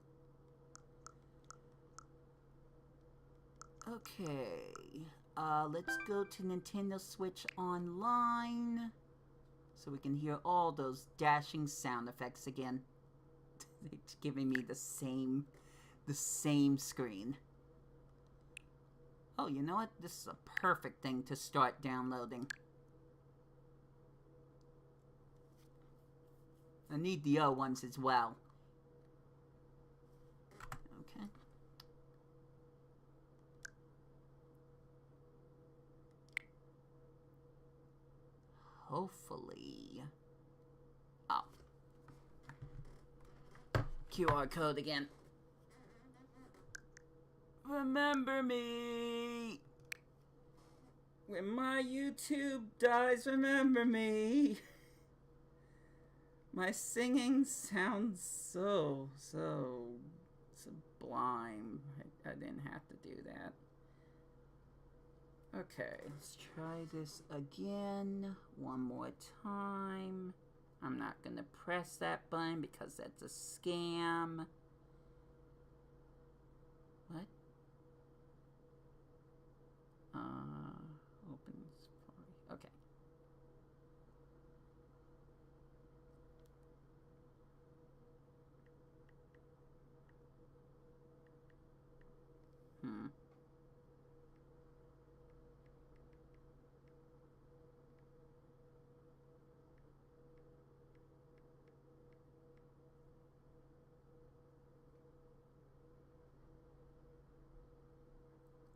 Okay. Let's go to Nintendo Switch Online so we can hear all those dashing sound effects again. It's giving me the same screen. Oh, you know what? This is a perfect thing to start downloading. I need the other ones as well. Okay. Hopefully. Oh. QR code again. Remember me. When my YouTube dies, remember me. My singing sounds so sublime. I didn't have to do that. Okay, let's try this again one more time. I'm not gonna press that button because that's a scam. What? Open Safari. Okay.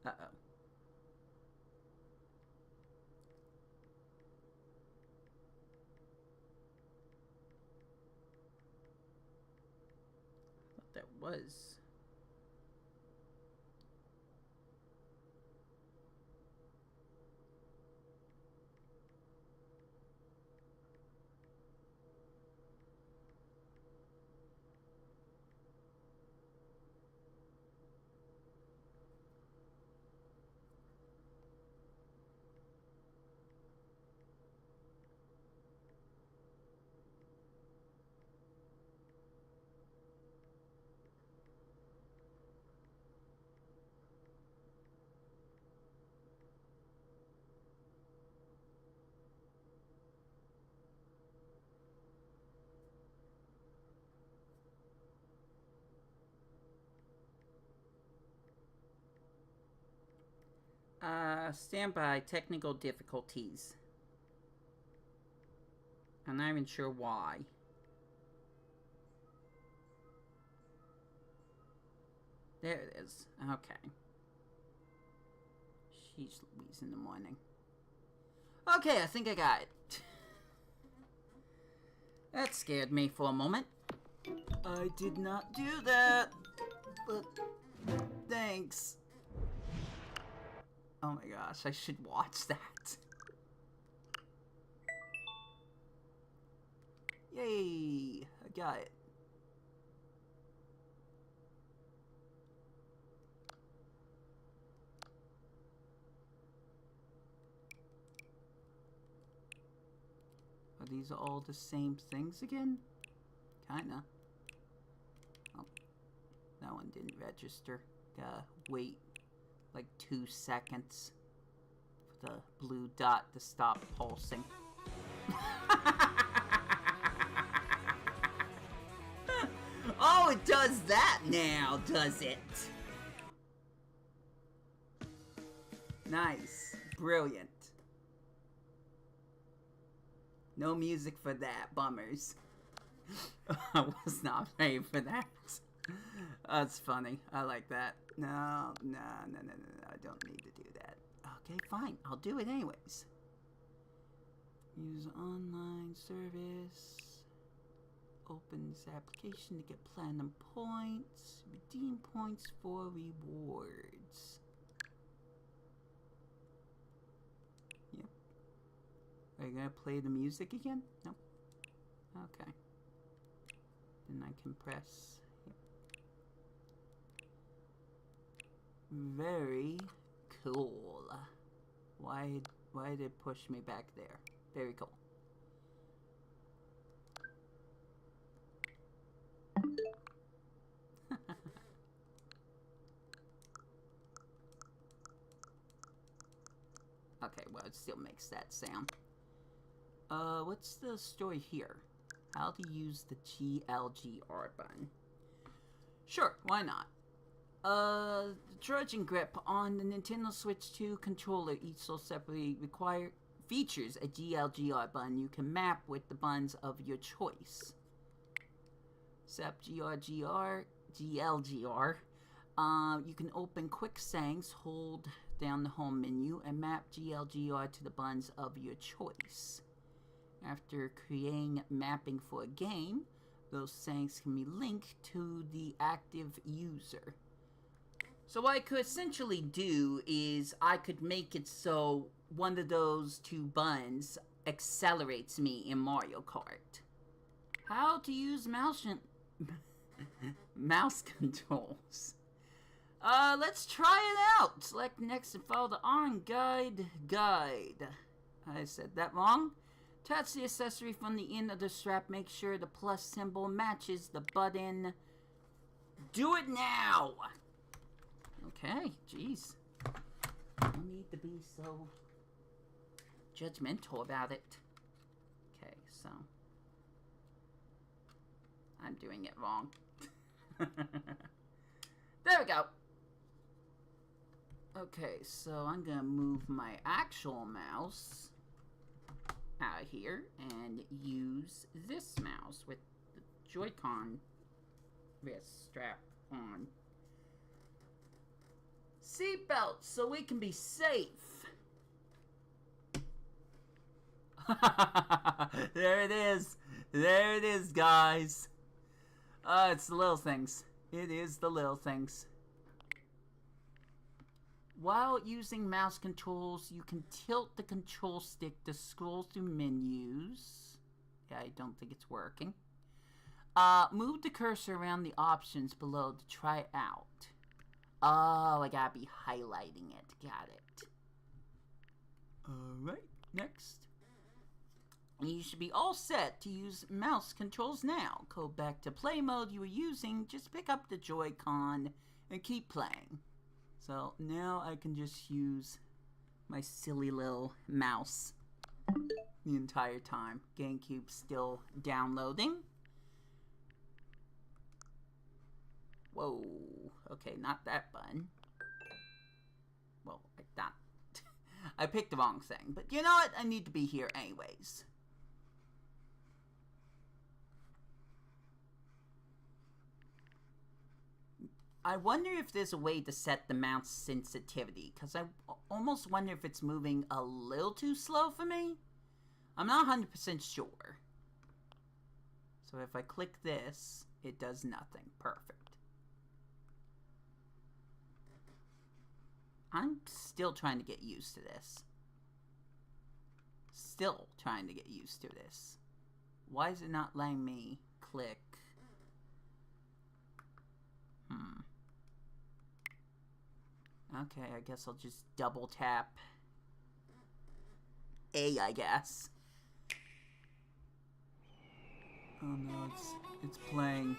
Uh-oh. I thought that was... stand by, technical difficulties. I'm not even sure why. There it is. Okay. She's Louise in the morning. Okay, I think I got it. That scared me for a moment. I did not do that. But thanks. Oh my gosh, I should watch that. Yay, I got it. Are these all the same things again? Kinda. Oh, that one didn't register. Gotta wait like 2 seconds for the blue dot to stop pulsing. Oh, it does that now, does it? Nice. Brilliant. No music for that, bummers. I was not ready for that. That's funny. I like that. No, I don't need to do that. Okay, fine. I'll do it anyways. Use online service. Opens application to get platinum points. Redeem points for rewards. Yep. Are you gonna play the music again? Nope. Okay. Then I can press. Yep. Very cool. Why did it push me back there? Very cool. Okay, well, it still makes that sound. What's the story here? How to use the GLGR button. Sure, why not? The Trojan Grip on the Nintendo Switch 2 controller, each sold separately, features a GLGR button you can map with the buttons of your choice. Except GLGR. You can open quick settings, hold down the home menu, and map GLGR to the buttons of your choice. After creating mapping for a game, those settings can be linked to the active user. So what I could essentially do is I could make it so one of those two buttons accelerates me in Mario Kart. How to use mouse controls. Let's try it out. Select next and follow the on guide. I said that wrong. Attach the accessory from the end of the strap. Make sure the plus symbol matches the button. Do it now! Okay, jeez. No need to be so judgmental about it. Okay, so I'm doing it wrong. There we go. Okay, so I'm gonna move my actual mouse out of here and use this mouse with the Joy-Con wrist strap on. Seatbelt so we can be safe. There it is. There it is, guys. It's the little things. It is the little things. While using mouse controls, you can tilt the control stick to scroll through menus. Yeah, I don't think it's working. Move the cursor around the options below to try it out. Oh, I gotta be highlighting it. Got it. Alright, next. You should be all set to use mouse controls now. Go back to play mode you were using. Just pick up the Joy-Con and keep playing. So now I can just use my silly little mouse the entire time. GameCube still downloading. Whoa. Okay, not that button. Well, I picked the wrong thing. But you know what? I need to be here anyways. I wonder if there's a way to set the mouse sensitivity, because I almost wonder if it's moving a little too slow for me. I'm not 100% sure. So if I click this, it does nothing. Perfect. I'm still trying to get used to this. Still trying to get used to this. Why is it not letting me click? Okay, I guess I'll just double tap A, I guess. Oh no, it's playing.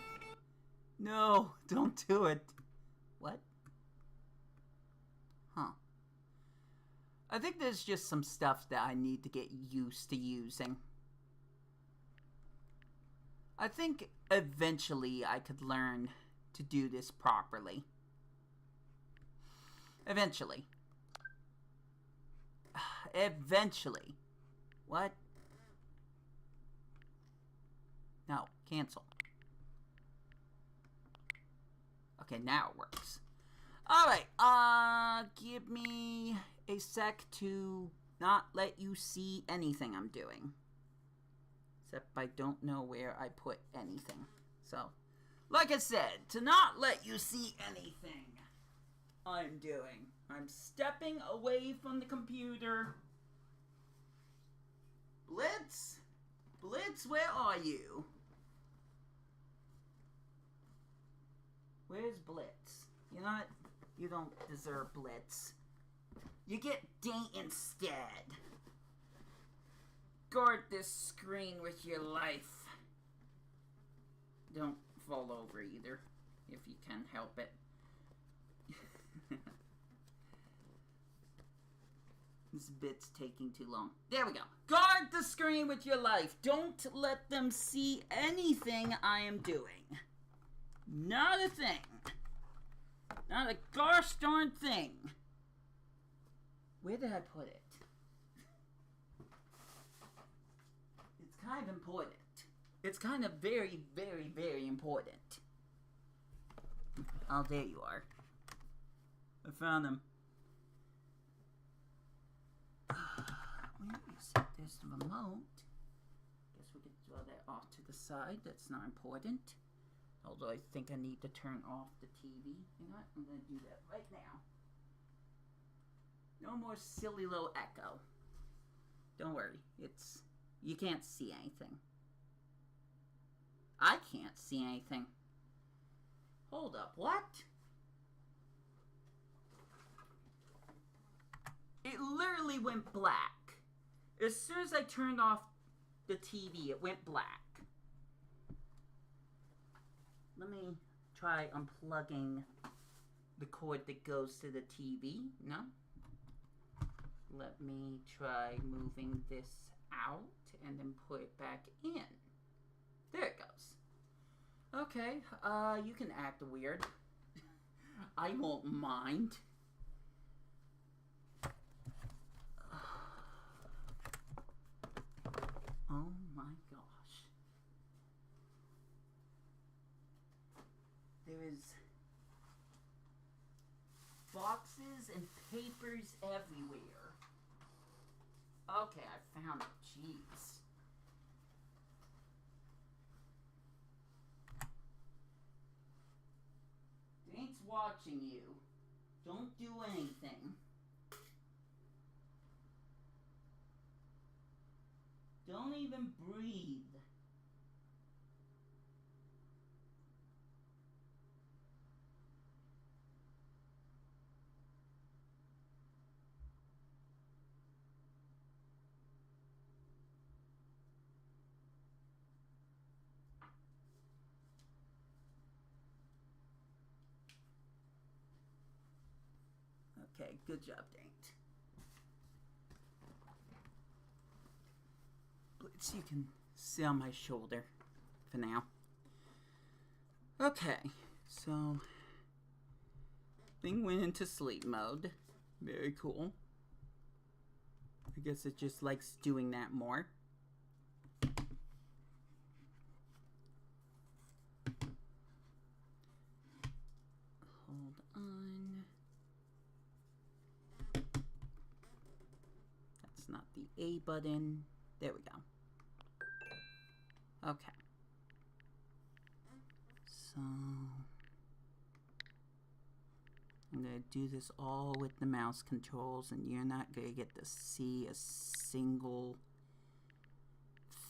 No, don't do it. What? Huh. I think there's just some stuff that I need to get used to using. I think eventually I could learn to do this properly. Eventually. Eventually. What? No, cancel. Okay, now it works. Alright, give me a sec to not let you see anything I'm doing. Except I don't know where I put anything. So, like I said, to not let you see anything I'm doing. I'm stepping away from the computer. Blitz? Blitz, where are you? Where's Blitz? You know what? You don't deserve Blitz. You get Ding instead. Guard this screen with your life. Don't fall over either, if you can help it. This bit's taking too long. There we go. Guard the screen with your life. Don't let them see anything I am doing. Not a thing. Not a gosh darn thing. Where did I put it? It's kind of important. It's kind of very, very, very important. Oh, there you are. I found him. Where is it? There's the remote. Guess we could draw that off to the side. That's not important. Although I think I need to turn off the TV. You know what? I'm going to do that right now. No more silly little echo. Don't worry. You can't see anything. I can't see anything. Hold up. What? It literally went black. As soon as I turned off the TV, it went black. Let me try unplugging the cord that goes to the TV. No? Let me try moving this out and then put it back in. There it goes. Okay, you can act weird. I won't mind. Oh my gosh. There is boxes and papers everywhere. Okay, I found it. Jeez. Dank's watching you. Don't do anything. Don't even breathe. Okay, good job, Dank. Blitz, you can sit on my shoulder for now. Okay, so thing went into sleep mode. Very cool. I guess it just likes doing that more. Hold on. That's not the A button. There we go. Okay. So I'm going to do this all with the mouse controls, and you're not going to get to see a single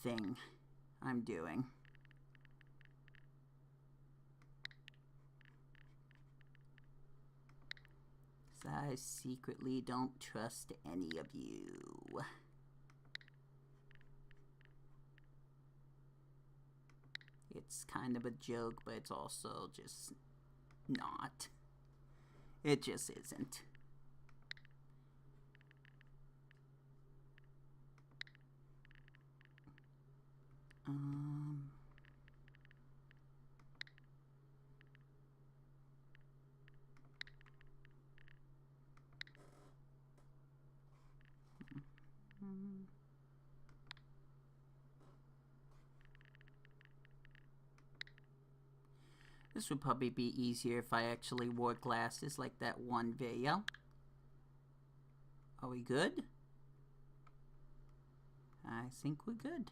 thing I'm doing. So I secretly don't trust any of you. It's kind of a joke, but it's also just not. It just isn't. This would probably be easier if I actually wore glasses like that one video. Are we good? I think we're good.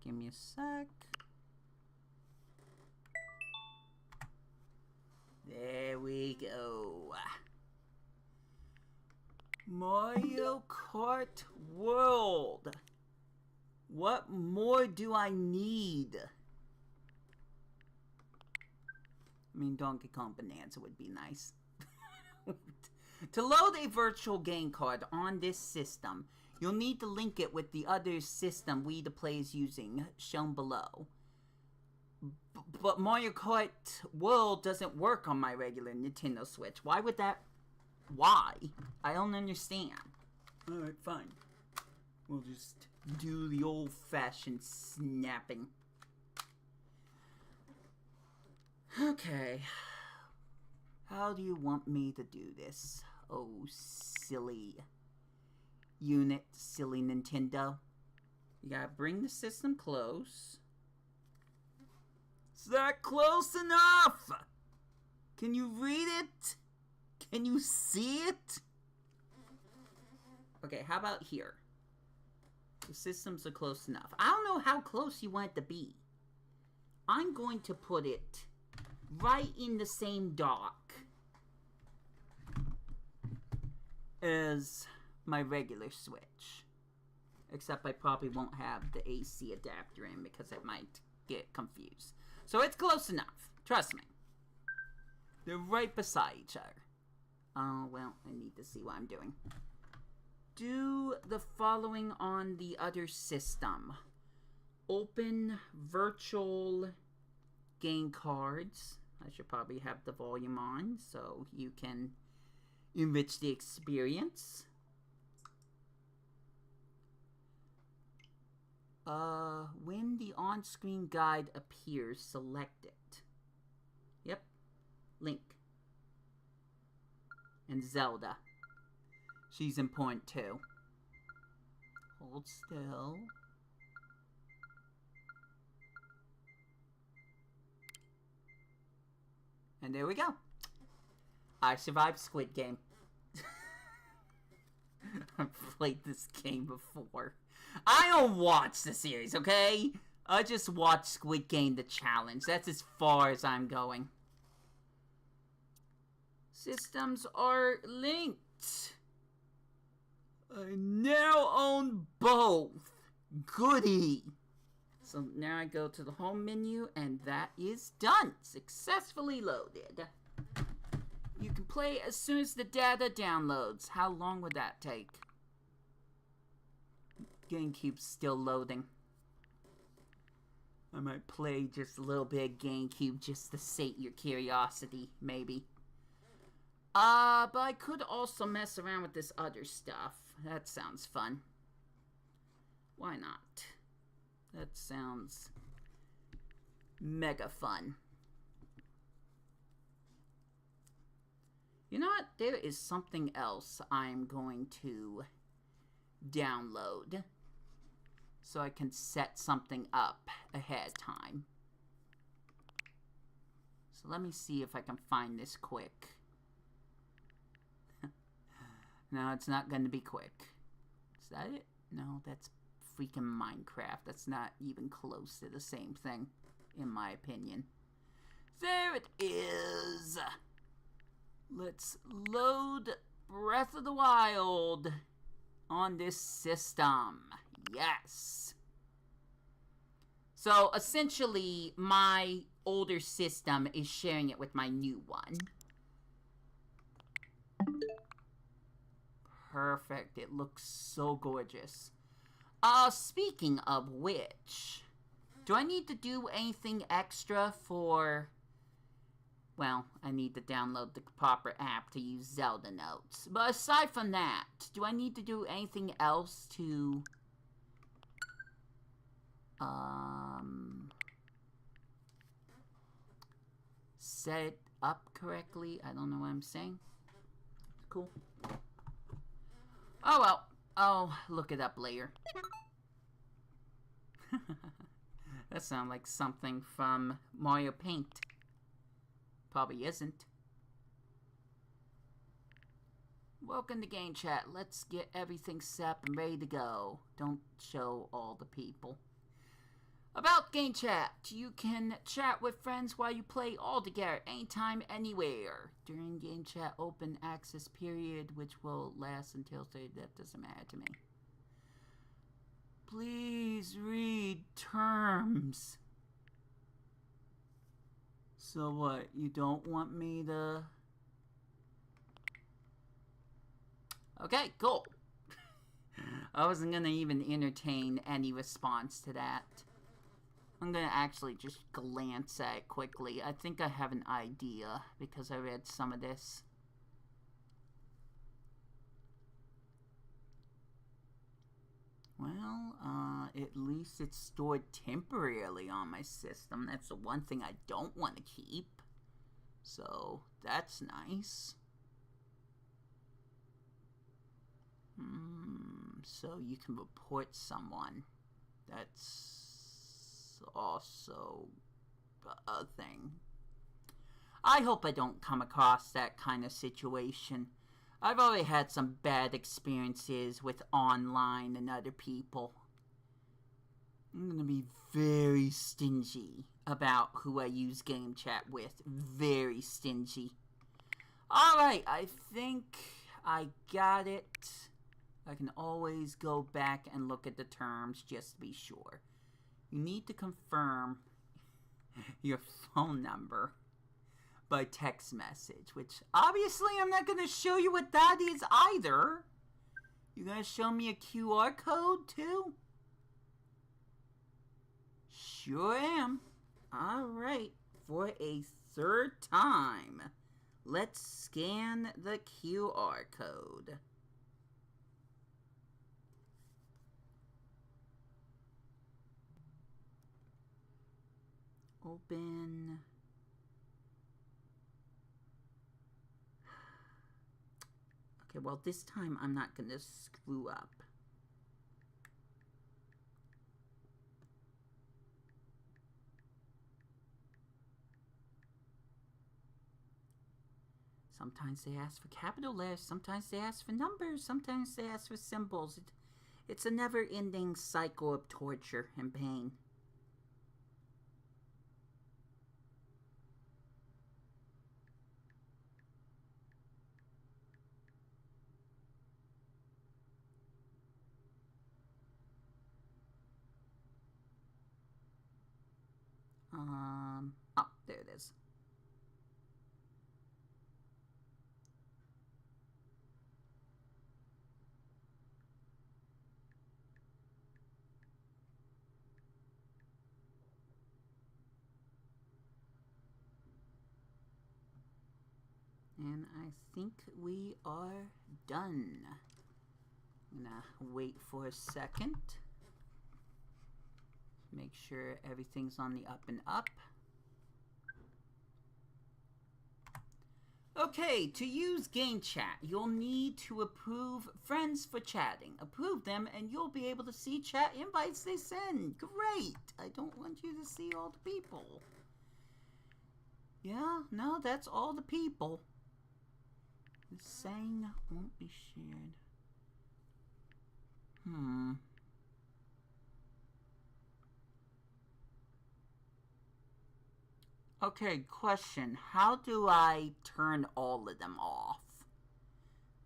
Give me a sec. There we go. Mario Kart World. What more do I need? I mean, Donkey Kong Bonanza would be nice. To load a virtual game card on this system, you'll need to link it with the other system we the play is using, shown below. But Mario Kart World doesn't work on my regular Nintendo Switch. Why would that... Why? I don't understand. Alright, fine. We'll just do the old-fashioned snapping. Okay. How do you want me to do this? Oh, silly unit, silly Nintendo. You gotta bring the system close. Is that close enough? Can you read it? Can you see it? Okay, how about here? The systems are close enough. I don't know how close you want it to be. I'm going to put it right in the same dock as my regular Switch. Except I probably won't have the AC adapter in because I might get confused. So it's close enough. Trust me. They're right beside each other. Oh, well, I need to see what I'm doing. Do the following on the other system. Open virtual game cards. I should probably have the volume on so you can enrich the experience. When the on-screen guide appears, select it. Yep. Link. And Zelda. She's important too. Hold still. And there we go. I survived Squid Game. I've played this game before. I don't watch the series, okay? I just watch Squid Game the challenge. That's as far as I'm going. Systems are linked. I now own both. Goody. So now I go to the home menu and that is done. Successfully loaded. You can play as soon as the data downloads. How long would that take? GameCube's still loading. I might play just a little bit of GameCube just to sate your curiosity, maybe. But I could also mess around with this other stuff. That sounds fun. Why not? That sounds mega fun. You know what? There is something else I'm going to download so I can set something up ahead of time. So let me see if I can find this quick. No, it's not going to be quick. Is that it? No, that's freaking Minecraft. That's not even close to the same thing, in my opinion. There it is! Let's load Breath of the Wild on this system. Yes! So, essentially, my older system is sharing it with my new one. Perfect. It looks so gorgeous. Speaking of which, do I need to do anything extra for... Well, I need to download the proper app to use Zelda Notes. But aside from that, do I need to do anything else to... set it up correctly? I don't know what I'm saying. Cool. Oh well, I'll look it up later. That sounds like something from Mario Paint. Probably isn't. Welcome to Game Chat. Let's get everything set up and ready to go. Don't show all the people. About Game Chat, you can chat with friends while you play all together, anytime, anywhere. During Game Chat open access period, which will last until that doesn't matter to me. Please read terms. So what, you don't want me to... Okay, cool. I wasn't gonna even entertain any response to that. I'm gonna actually just glance at it quickly. I think I have an idea because I read some of this. Well, at least it's stored temporarily on my system. That's the one thing I don't want to keep. So, that's nice. So you can report someone. That's also a thing. I hope I don't come across that kind of situation. I've already had some bad experiences with online and other people. I'm going to be very stingy about who I use game chat with. Very stingy. Alright, I think I got it. I can always go back and look at the terms just to be sure. You need to confirm your phone number by text message, which obviously I'm not going to show you what that is either. You're going to show me a QR code too? Sure am. Alright, for a third time, let's scan the QR code. Open. Okay, well, this time I'm not going to screw up. Sometimes they ask for capital letters, sometimes they ask for numbers, sometimes they ask for symbols. It's a never-ending cycle of torture and pain. Oh, there it is. And I think we are done. I'm gonna wait for a second. Make sure everything's on the up and up. Okay, to use game chat, you'll need to approve friends for chatting. Approve them and you'll be able to see chat invites they send. Great! I don't want you to see all the people. Yeah, no, that's all the people. The saying won't be shared. Okay, question. How do I turn all of them off?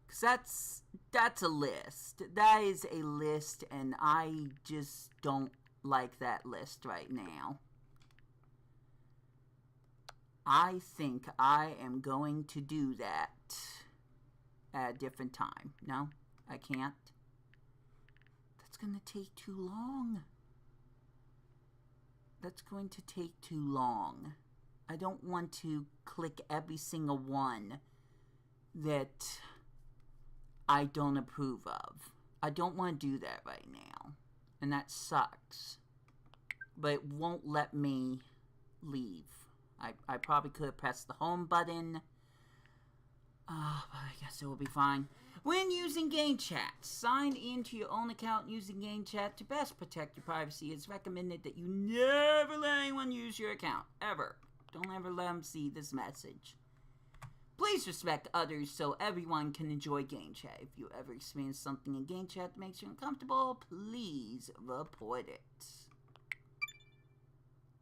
Because that's a list. That is a list, and I just don't like that list right now. I think I am going to do that at a different time. No, I can't. That's going to take too long. That's going to take too long. I don't want to click every single one that I don't approve of. I don't want to do that right now. And that sucks. But it won't let me leave. I probably could have pressed the home button. But I guess it will be fine. When using game chat, sign into your own account using game chat to best protect your privacy. It's recommended that you never let anyone use your account, ever. Don't ever let them see this message. Please respect others so everyone can enjoy game chat. If you ever experience something in game chat that makes you uncomfortable, please report it.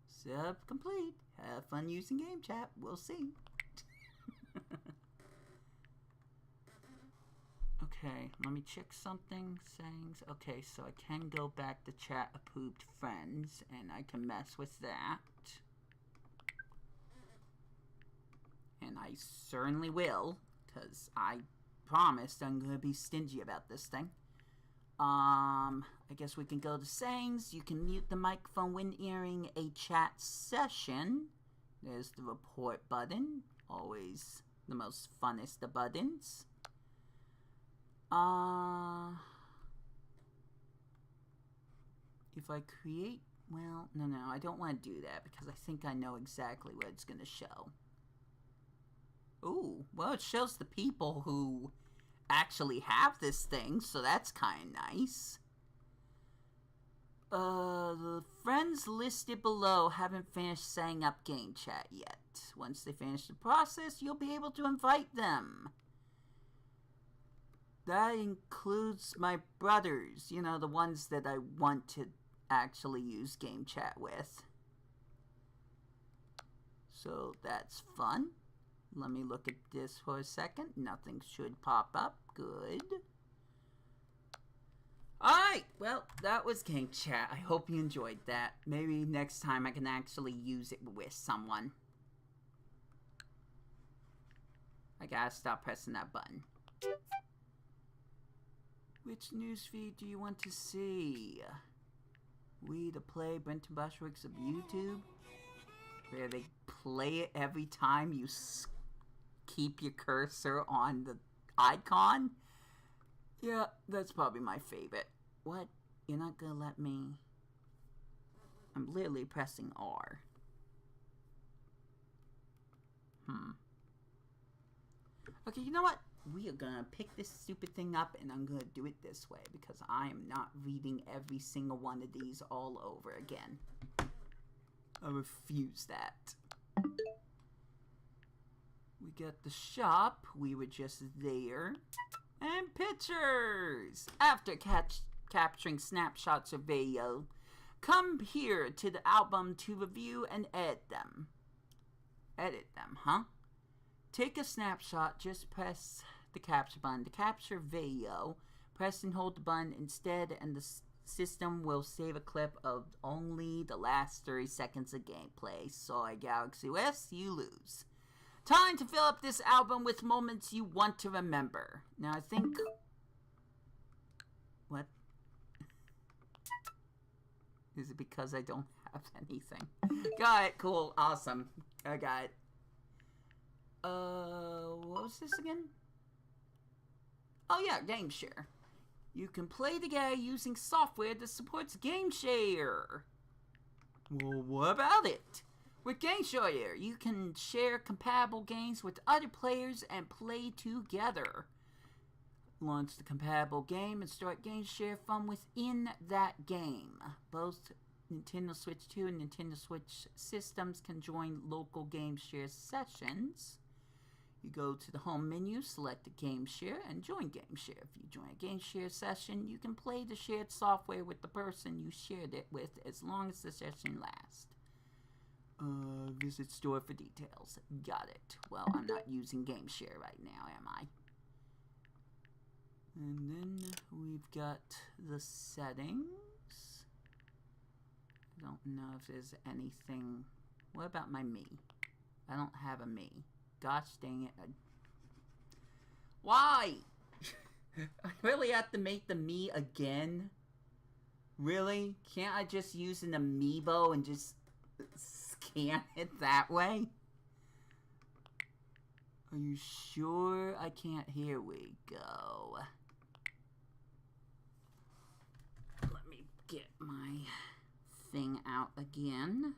Setup complete. Have fun using game chat. We'll see. Okay, let me check something. Settings. Okay, so I can go back to chat approved friends, and I can mess with that. And I certainly will, because I promised I'm going to be stingy about this thing. I guess we can go to settings. You can mute the microphone when entering a chat session. There's the report button. Always the most funnest of buttons. if I create... Well, no, I don't want to do that because I think I know exactly what it's going to show. Ooh, well, it shows the people who actually have this thing, so that's kind of nice. The friends listed below haven't finished setting up game chat yet. Once they finish the process, you'll be able to invite them. That includes my brothers, you know, the ones that I want to actually use game chat with. So that's fun. Let me look at this for a second. Nothing should pop up. Good. Alright, well, that was game chat. I hope you enjoyed that. Maybe next time I can actually use it with someone. I gotta stop pressing that button. Which newsfeed do you want to see? We the Play Brenton Bushwicks of YouTube, where they play it every time you keep your cursor on the icon? Yeah, that's probably my favorite. What? You're not gonna let me... I'm literally pressing R. Okay, you know what? We are gonna pick this stupid thing up and I'm gonna do it this way because I am not reading every single one of these all over again. I refuse that. We got the shop. We were just there. And pictures! After capturing snapshots of video, come here to the album to review and edit them. Edit them, huh? Take a snapshot, just press the capture button to capture video. Press and hold the button instead and the system will save a clip of only the last 30 seconds of gameplay. Sorry, Galaxy West, you lose. Time to fill up this album with moments you want to remember. Now, I think... What? Is it because I don't have anything? Got it. Cool. Awesome. I got it. What was this again? Oh, yeah. Game Share. You can play together using software that supports Game Share. Well, what about it? With Game Share, you can share compatible games with other players and play together. Launch the compatible game and start Game Share from within that game. Both Nintendo Switch 2 and Nintendo Switch systems can join local Game Share sessions. You go to the home menu, select the Game Share, and join Game Share. If you join a Game Share session, you can play the shared software with the person you shared it with as long as the session lasts. Visit store for details. Got it. Well, I'm not using Game Share right now, am I? And then we've got the settings. I don't know if there's anything... What about my me? I don't have a me. Gosh dang it. Why? I really have to make the me again? Really? Can't I just use an amiibo and just scan it that way? Are you sure I can't? Here we go. Let me get my thing out again.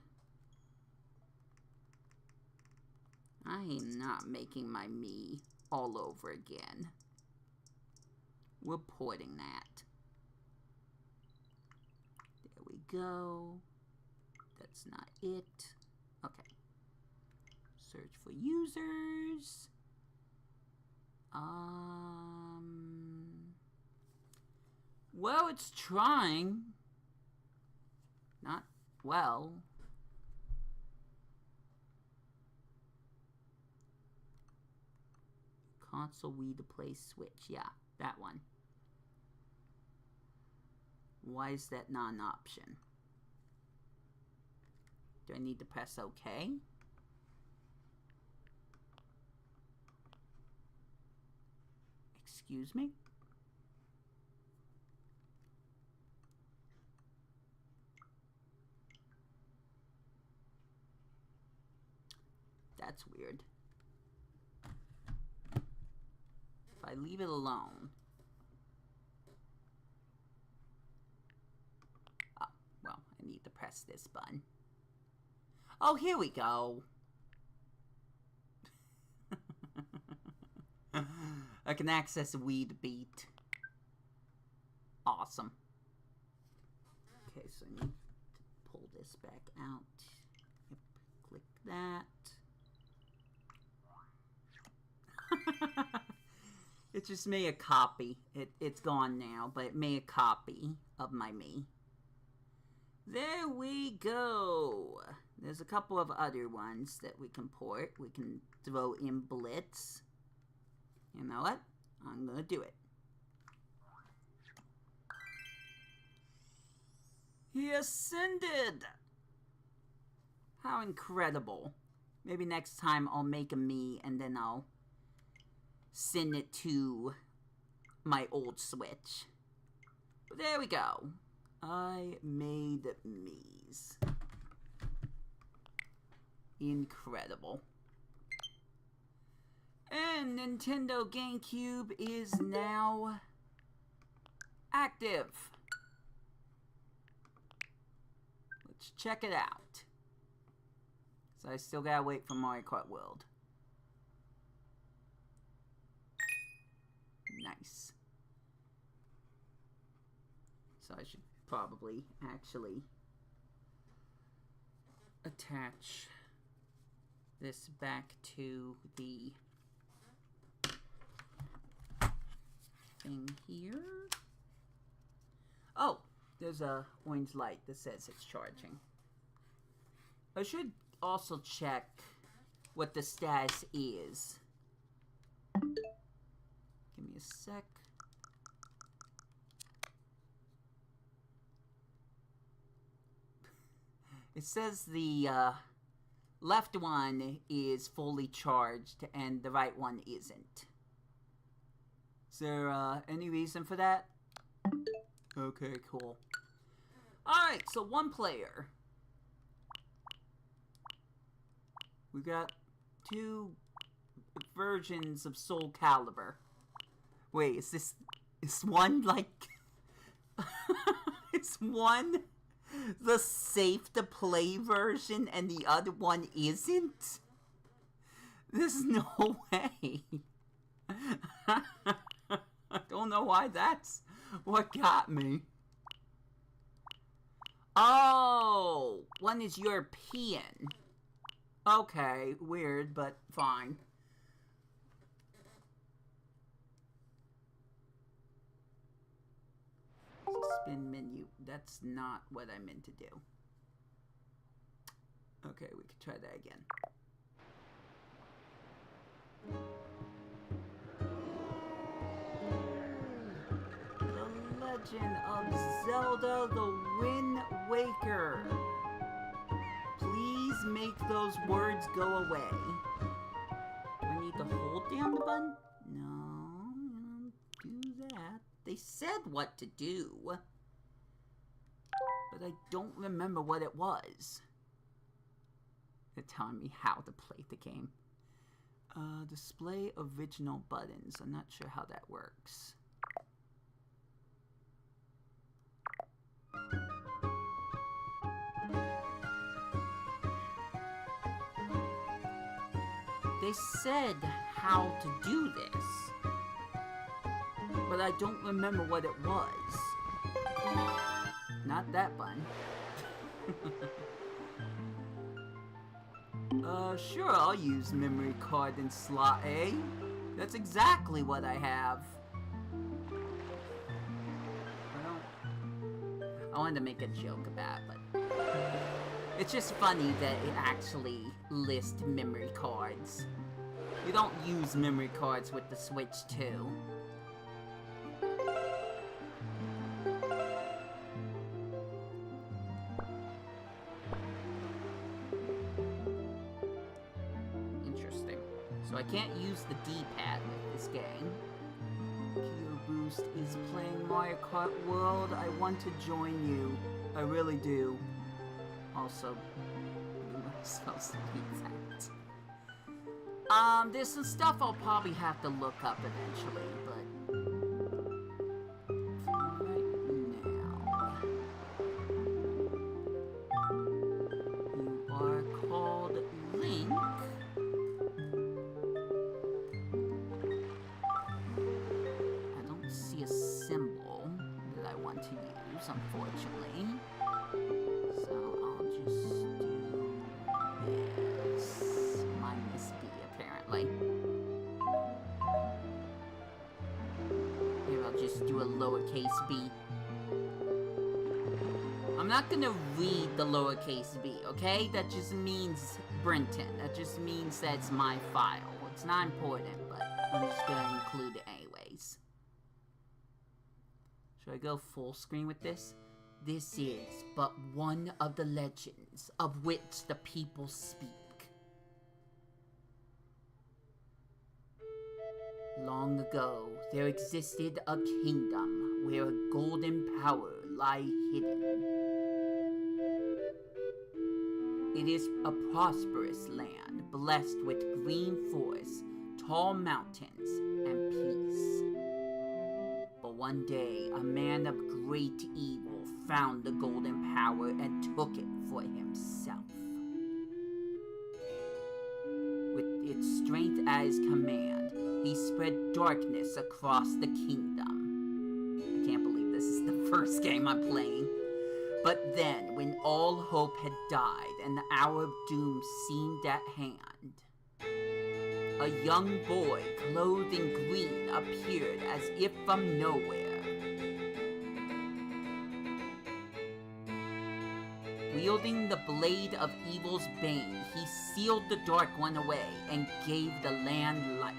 I am not making my me all over again. We're porting that. There we go. That's not it. Okay. Search for users. Well, it's trying. Not well. Console Wii to play Switch. Yeah, that one. Why is that not an option? Do I need to press OK? Excuse me? That's weird. If I leave it alone. press this button. Oh, here we go. I can access Weed Beat. Awesome. Okay, so I need to pull this back out. Yep, click that. It just made a copy. It's gone now, but it made a copy of my me. There we go. There's a couple of other ones that we can port. We can throw in Blitz. You know what? I'm gonna do it. He ascended! How incredible. Maybe next time I'll make a me and then I'll send it to my old Switch. But there we go. I made me's. Incredible. And Nintendo GameCube is now active. Let's check it out. So I still gotta wait for Mario Kart World. Nice. So I should probably actually attach this back to the thing here. Oh, there's a orange light that says it's charging. I should also check what the status is. Give me a sec. It says the left one is fully charged and the right one isn't. Is there any reason for that? Okay, cool. Alright, so one player. We got two versions of Soul Calibur. Wait, is one like... is one the safe to play version and the other one isn't? There's no way. I don't know why that's what got me. Oh, one is European. Okay, weird, but fine. Spin menu. That's not what I meant to do. Okay, we could try that again. The Legend of Zelda the Wind Waker. Please make those words go away. Do I need to hold down the button? No, don't do that. They said what to do. But I don't remember what it was. They're telling me how to play the game. Display original buttons. I'm not sure how that works. They said how to do this, but I don't remember what it was. Not that button. Sure, I'll use memory card in slot A. That's exactly what I have. I wanted to make a joke about it, but it's just funny that it actually lists memory cards. You don't use memory cards with the Switch 2. Interesting. So I can't use the D-pad with this game. Kyo Boost is playing Mario Kart World. I want to join you. I really do. Also, I'm supposed to be that. There's some stuff I'll probably have to look up eventually, but for right now, lowercase b. I'm not gonna read the lowercase b, okay? That just means Brenton. That just means that's my file. It's not important, but I'm just gonna include it anyways. Should I go full screen with this? This is but one of the legends of which the people speak. Long ago, there existed a kingdom where a golden power lie hidden. It is a prosperous land, blessed with green forests, tall mountains, and peace. But one day, a man of great evil found the golden power and took it for himself. With its strength at his command, he spread darkness across the kingdom. I can't believe this is the first game I'm playing. But then, when all hope had died and the hour of doom seemed at hand, a young boy clothed in green appeared as if from nowhere. Wielding the blade of evil's bane, he sealed the Dark One away and gave the land light.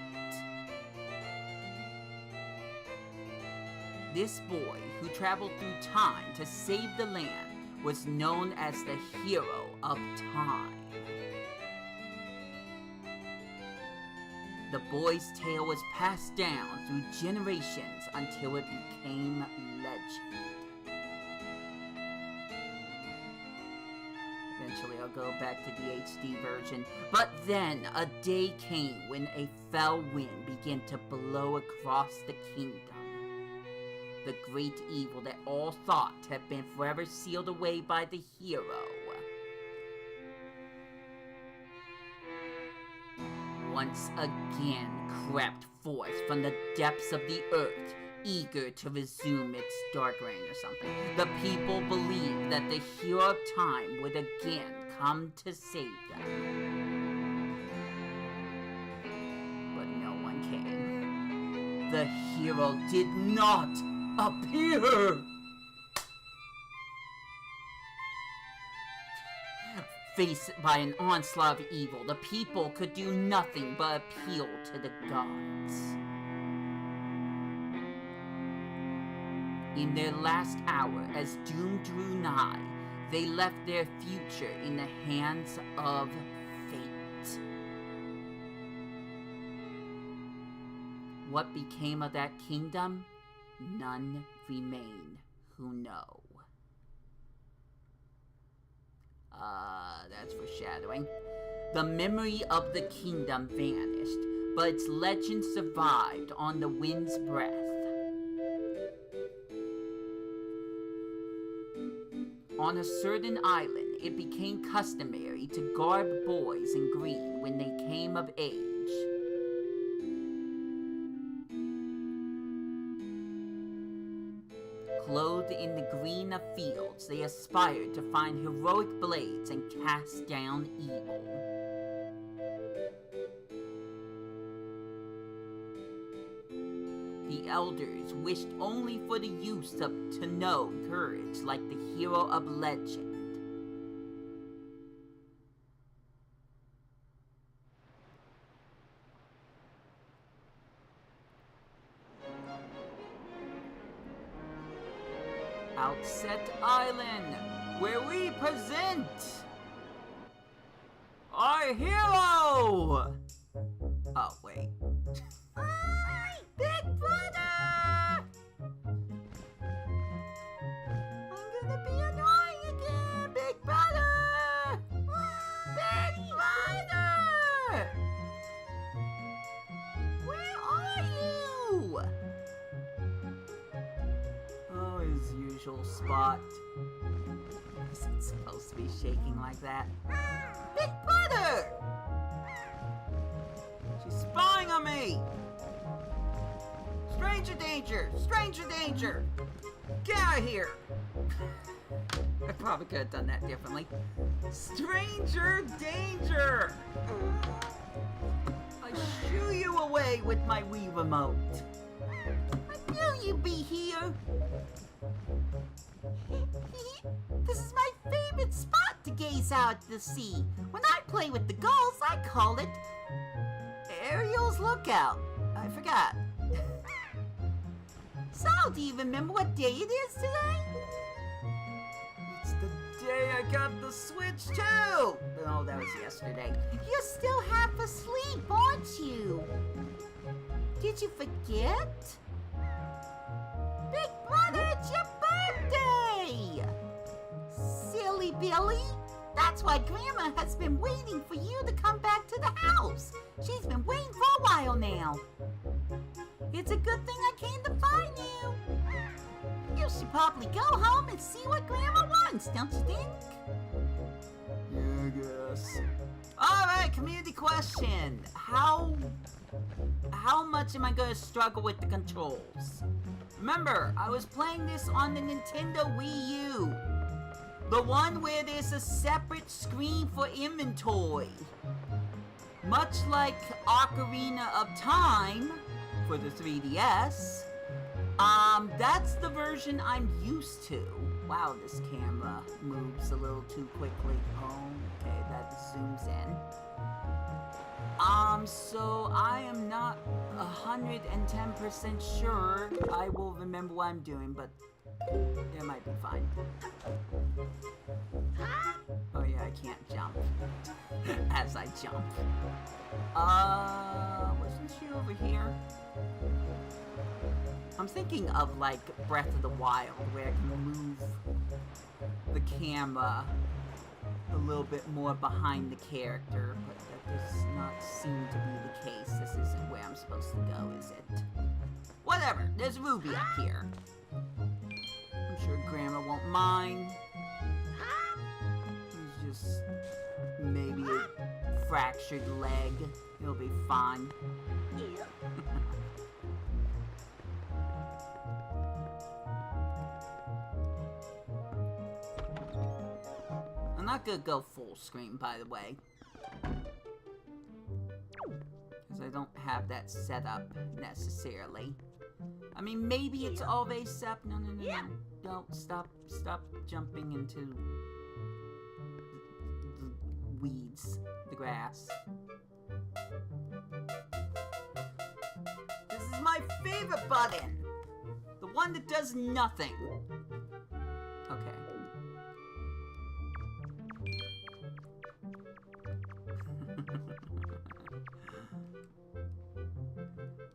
This boy, who traveled through time to save the land, was known as the Hero of Time. The boy's tale was passed down through generations until it became legend. Eventually I'll go back to the HD version, but then a day came when a fell wind began to blow across the kingdom. The great evil that all thought had been forever sealed away by the hero. Once again crept forth from the depths of the earth, eager to resume its dark reign or something. The people believed that the hero of time would again come to save them. But no one came. The hero did not appear! Faced by an onslaught of evil, the people could do nothing but appeal to the gods. In their last hour, as doom drew nigh, they left their future in the hands of fate. What became of that kingdom? None remain who know. That's foreshadowing. The memory of the kingdom vanished, but its legend survived on the wind's breath. On a certain island, it became customary to garb boys in green when they came of age. Clothed in the green of fields, they aspired to find heroic blades and cast down evil. The elders wished only for the youth to know courage like the hero of legend. Outset Island, where we present our hero! Oh, wait. Big brother! I'm gonna be annoying again, Big brother! Big brother! Where are you? Oh, his usual spot. Is it supposed to be shaking like that? Big brother! She's spying on me! Stranger danger! Stranger danger! Get out of here! I probably could have done that differently. Stranger danger! I shoo you away with my Wii remote. I knew you'd be here! lights out at the sea. When I play with the gulls, I call it Ariel's Lookout. I forgot. So, do you remember what day it is today? It's the day I got the Switch too! Oh, that was yesterday. You're still half asleep, aren't you? Did you forget? Big brother, it's your birthday! Silly Billy. That's why Grandma has been waiting for you to come back to the house. She's been waiting for a while now. It's a good thing I came to find you. You should probably go home and see what Grandma wants, don't you think? Yeah, I guess. Alright, community question. How much am I gonna struggle with the controls? Remember, I was playing this on the Nintendo Wii U. The one where there's a separate screen for inventory. Much like Ocarina of Time for the 3DS. That's the version I'm used to. Wow, this camera moves a little too quickly. Oh, okay, that zooms in. So I am not 110% sure I will remember what I'm doing, but it might be fine. Oh yeah, I can't jump as I jump. Wasn't she over here? I'm thinking of like Breath of the Wild, where I can move the camera a little bit more behind the character, but that does not seem to be the case. This isn't where I'm supposed to go, is it? Whatever, there's Ruby up here. I'm sure Grandma won't mind. He's just maybe a fractured leg. He'll be fine. I'm not gonna go full screen, by the way. Because I don't have that set up necessarily. I mean, maybe it's always set up. No. Don't stop jumping into the weeds, the grass. This is my favorite button. The one that does nothing. Okay.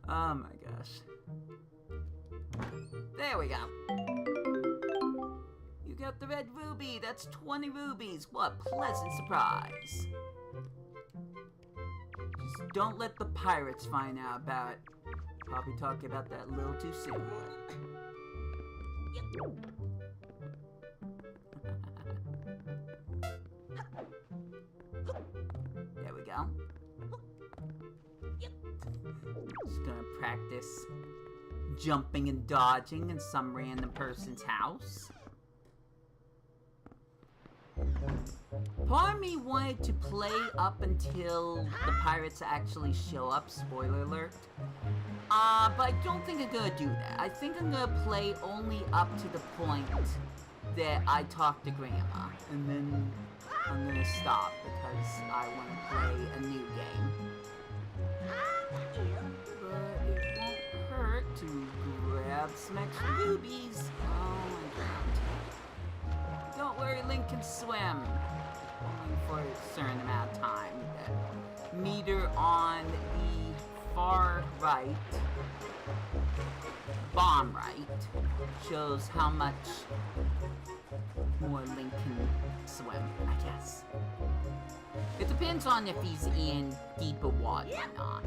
Oh my gosh. There we go. You got the red ruby. That's 20 rubies. What a pleasant surprise. Just don't let the pirates find out about it. Probably talking about that a little too soon. There we go. Just gonna practice jumping and dodging in some random person's house. Part of me wanted to play up until the pirates actually show up, spoiler alert. But I don't think I'm gonna do that. I think I'm gonna play only up to the point that I talk to Grandma. And then I'm gonna stop because I want to play a new game. But it won't hurt to grab some extra rubies. Oh my god. Don't worry, Link can swim. Only for a certain amount of time. The meter on the far right, bottom right, shows how much more Link can swim, I guess. It depends on if he's in deeper water or not.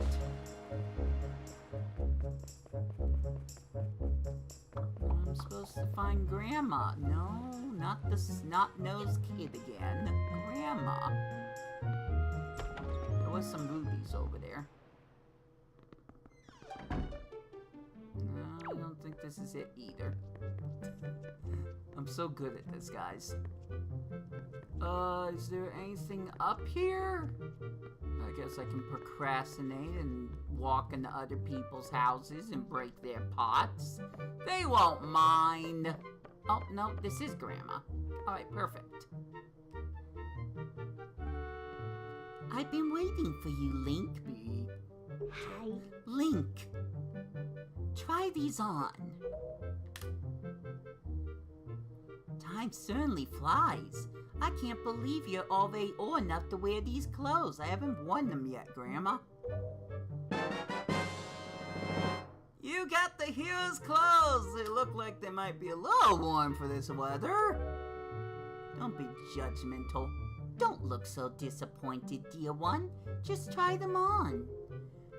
I'm supposed to find Grandma. No, not the snot-nosed kid again. Grandma. There was some rubies over there. No, I don't think this is it either. I'm so good at this, guys. Is there anything up here? I guess I can procrastinate and walk into other people's houses and break their pots. They won't mind. Oh, no, this is Grandma. Alright, perfect. I've been waiting for you, Link. Hi. Link, try these on. Time certainly flies. I can't believe you're already old enough to wear these clothes. I haven't worn them yet, Grandma. You got the hero's clothes. They look like they might be a little warm for this weather. Don't be judgmental. Don't look so disappointed, dear one. Just try them on.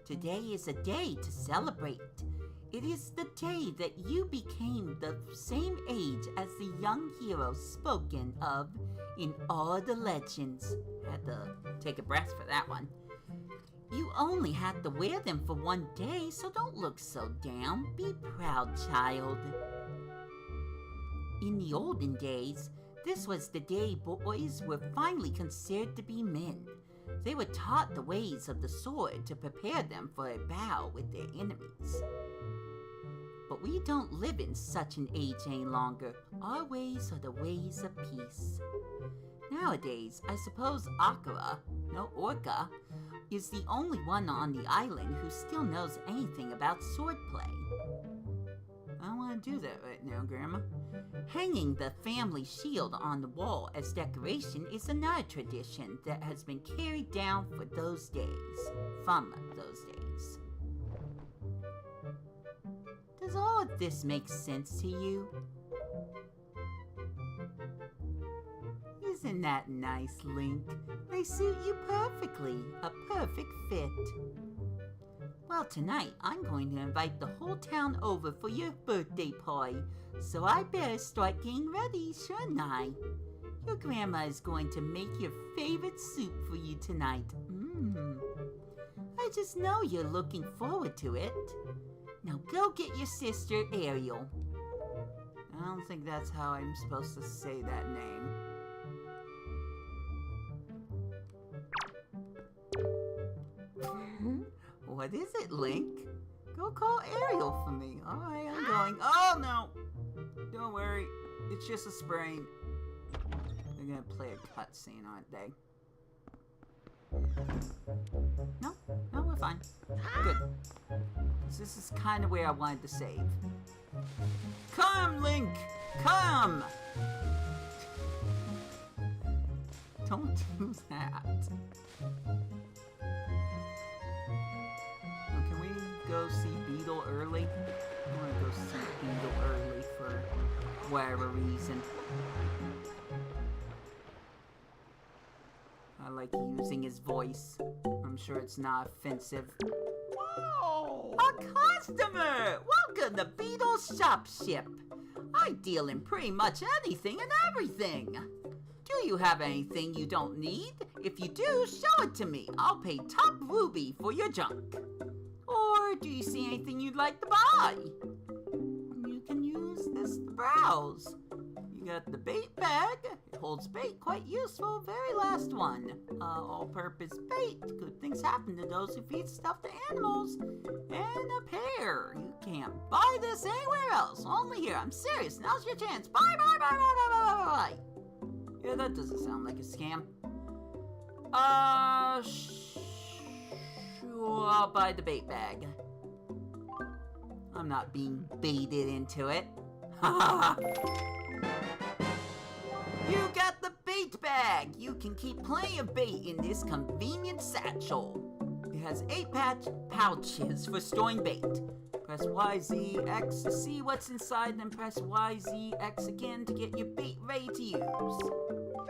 Today is a day to celebrate. It is the day that you became the same age as the young hero spoken of in all the legends. Had to take a breath for that one. You only had to wear them for one day, so don't look so down. Be proud, child. In the olden days, this was the day boys were finally considered to be men. They were taught the ways of the sword to prepare them for a battle with their enemies. But we don't live in such an age any longer. Our ways are the ways of peace. Nowadays, I suppose Orca, is the only one on the island who still knows anything about swordplay. I don't want to do that right now, Grandma. Hanging the family shield on the wall as decoration is another tradition that has been carried down from those days. Does all of this make sense to you? Isn't that nice, Link? They suit you perfectly. A perfect fit. Well, tonight I'm going to invite the whole town over for your birthday party, so I better start getting ready, shouldn't I? Your grandma is going to make your favorite soup for you tonight. I just know you're looking forward to it. Now go get your sister, Ariel. I don't think that's how I'm supposed to say that name. What is it, Link? Go call Ariel for me. Alright, I'm going. Oh, no! Don't worry. It's just a sprain. They're gonna play a cutscene, aren't they? No, we're fine. Good. This is kind of where I wanted to save. Come, Link! Come! Don't do that. Oh, can we go see Beetle early? I want to go see Beetle early for whatever reason. I like using his voice. I'm sure it's not offensive. Whoa! A customer! Welcome to Beetle's Shopship. I deal in pretty much anything and everything. Do you have anything you don't need? If you do, show it to me. I'll pay top ruby for your junk. Or do you see anything you'd like to buy? You can use this to browse. You got the bait bag. It holds bait, quite useful. Very last one. All-purpose bait. Good things happen to those who feed stuff to animals. And a pear. You can't buy this anywhere else. Only here. I'm serious. Now's your chance. Bye, bye, bye, bye, bye, bye, bye, bye. Yeah, that doesn't sound like a scam. Sure, I'll buy the bait bag. I'm not being baited into it. Ha You got the bait bag! You can keep plenty of bait in this convenient satchel. It has 8 pouches for storing bait. Press YZX to see what's inside, then press YZX again to get your bait ready to use.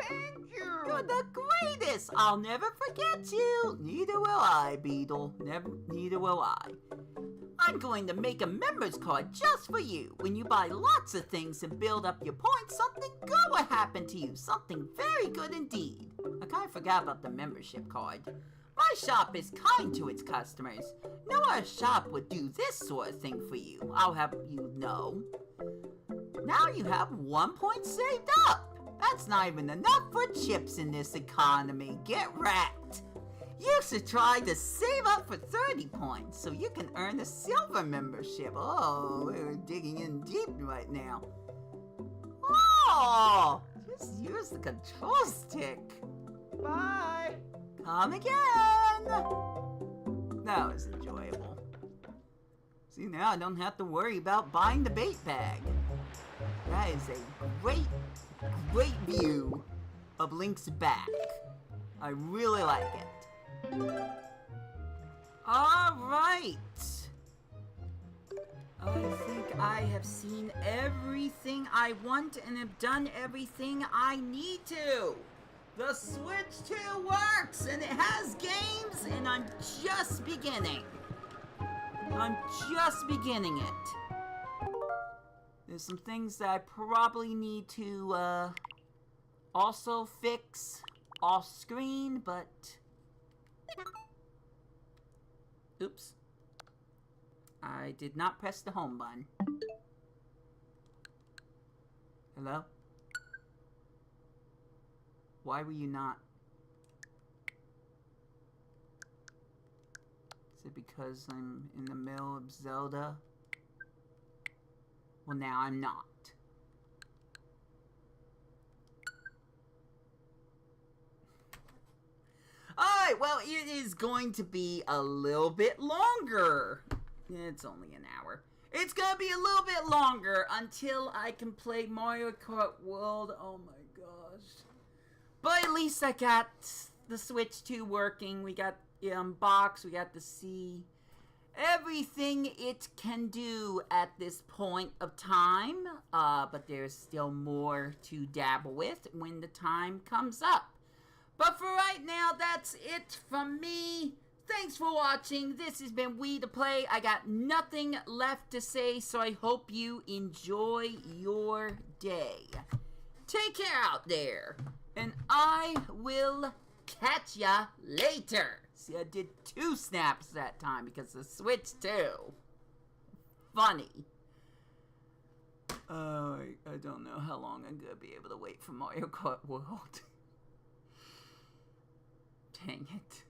Thank you! You're the greatest! I'll never forget you! Neither will I, Beetle. Neither will I. I'm going to make a members card just for you. When you buy lots of things and build up your points, something good will happen to you. Something very good indeed. I kind of forgot about the membership card. My shop is kind to its customers. No other shop would do this sort of thing for you, I'll have you know. Now you have 1 point saved up. That's not even enough for chips in this economy. Get wrecked. You should try to save up for 30 points so you can earn a silver membership. Oh, we're digging in deep right now. Oh, just use the control stick. Bye. Come again! That was enjoyable. See, now I don't have to worry about buying the bait bag. That is a great view of Link's back. I really like it. Alright. I think I have seen everything I want and have done everything I need to. The Switch 2 works and it has games and I'm just beginning. I'm just beginning it. There's some things that I probably need to also fix off screen, but oops. I did not press the home button. Hello? Why were you not? Is it because I'm in the middle of Zelda? Well, now I'm not. Alright, well, it is going to be a little bit longer. It's only an hour. It's gonna be a little bit longer until I can play Mario Kart World. Oh my gosh. But at least I got the Switch 2 working. We got the unbox. We got the C. Everything it can do at this point of time. But there's still more to dabble with when the time comes up. But for right now, that's it from me. Thanks for watching. This has been We The Play. I got nothing left to say, so I hope you enjoy your day. Take care out there. And I will catch ya later. See, I did 2 snaps that time because the Switch 2. Funny. I don't know how long I'm going to be able to wait for Mario Kart World. Dang it.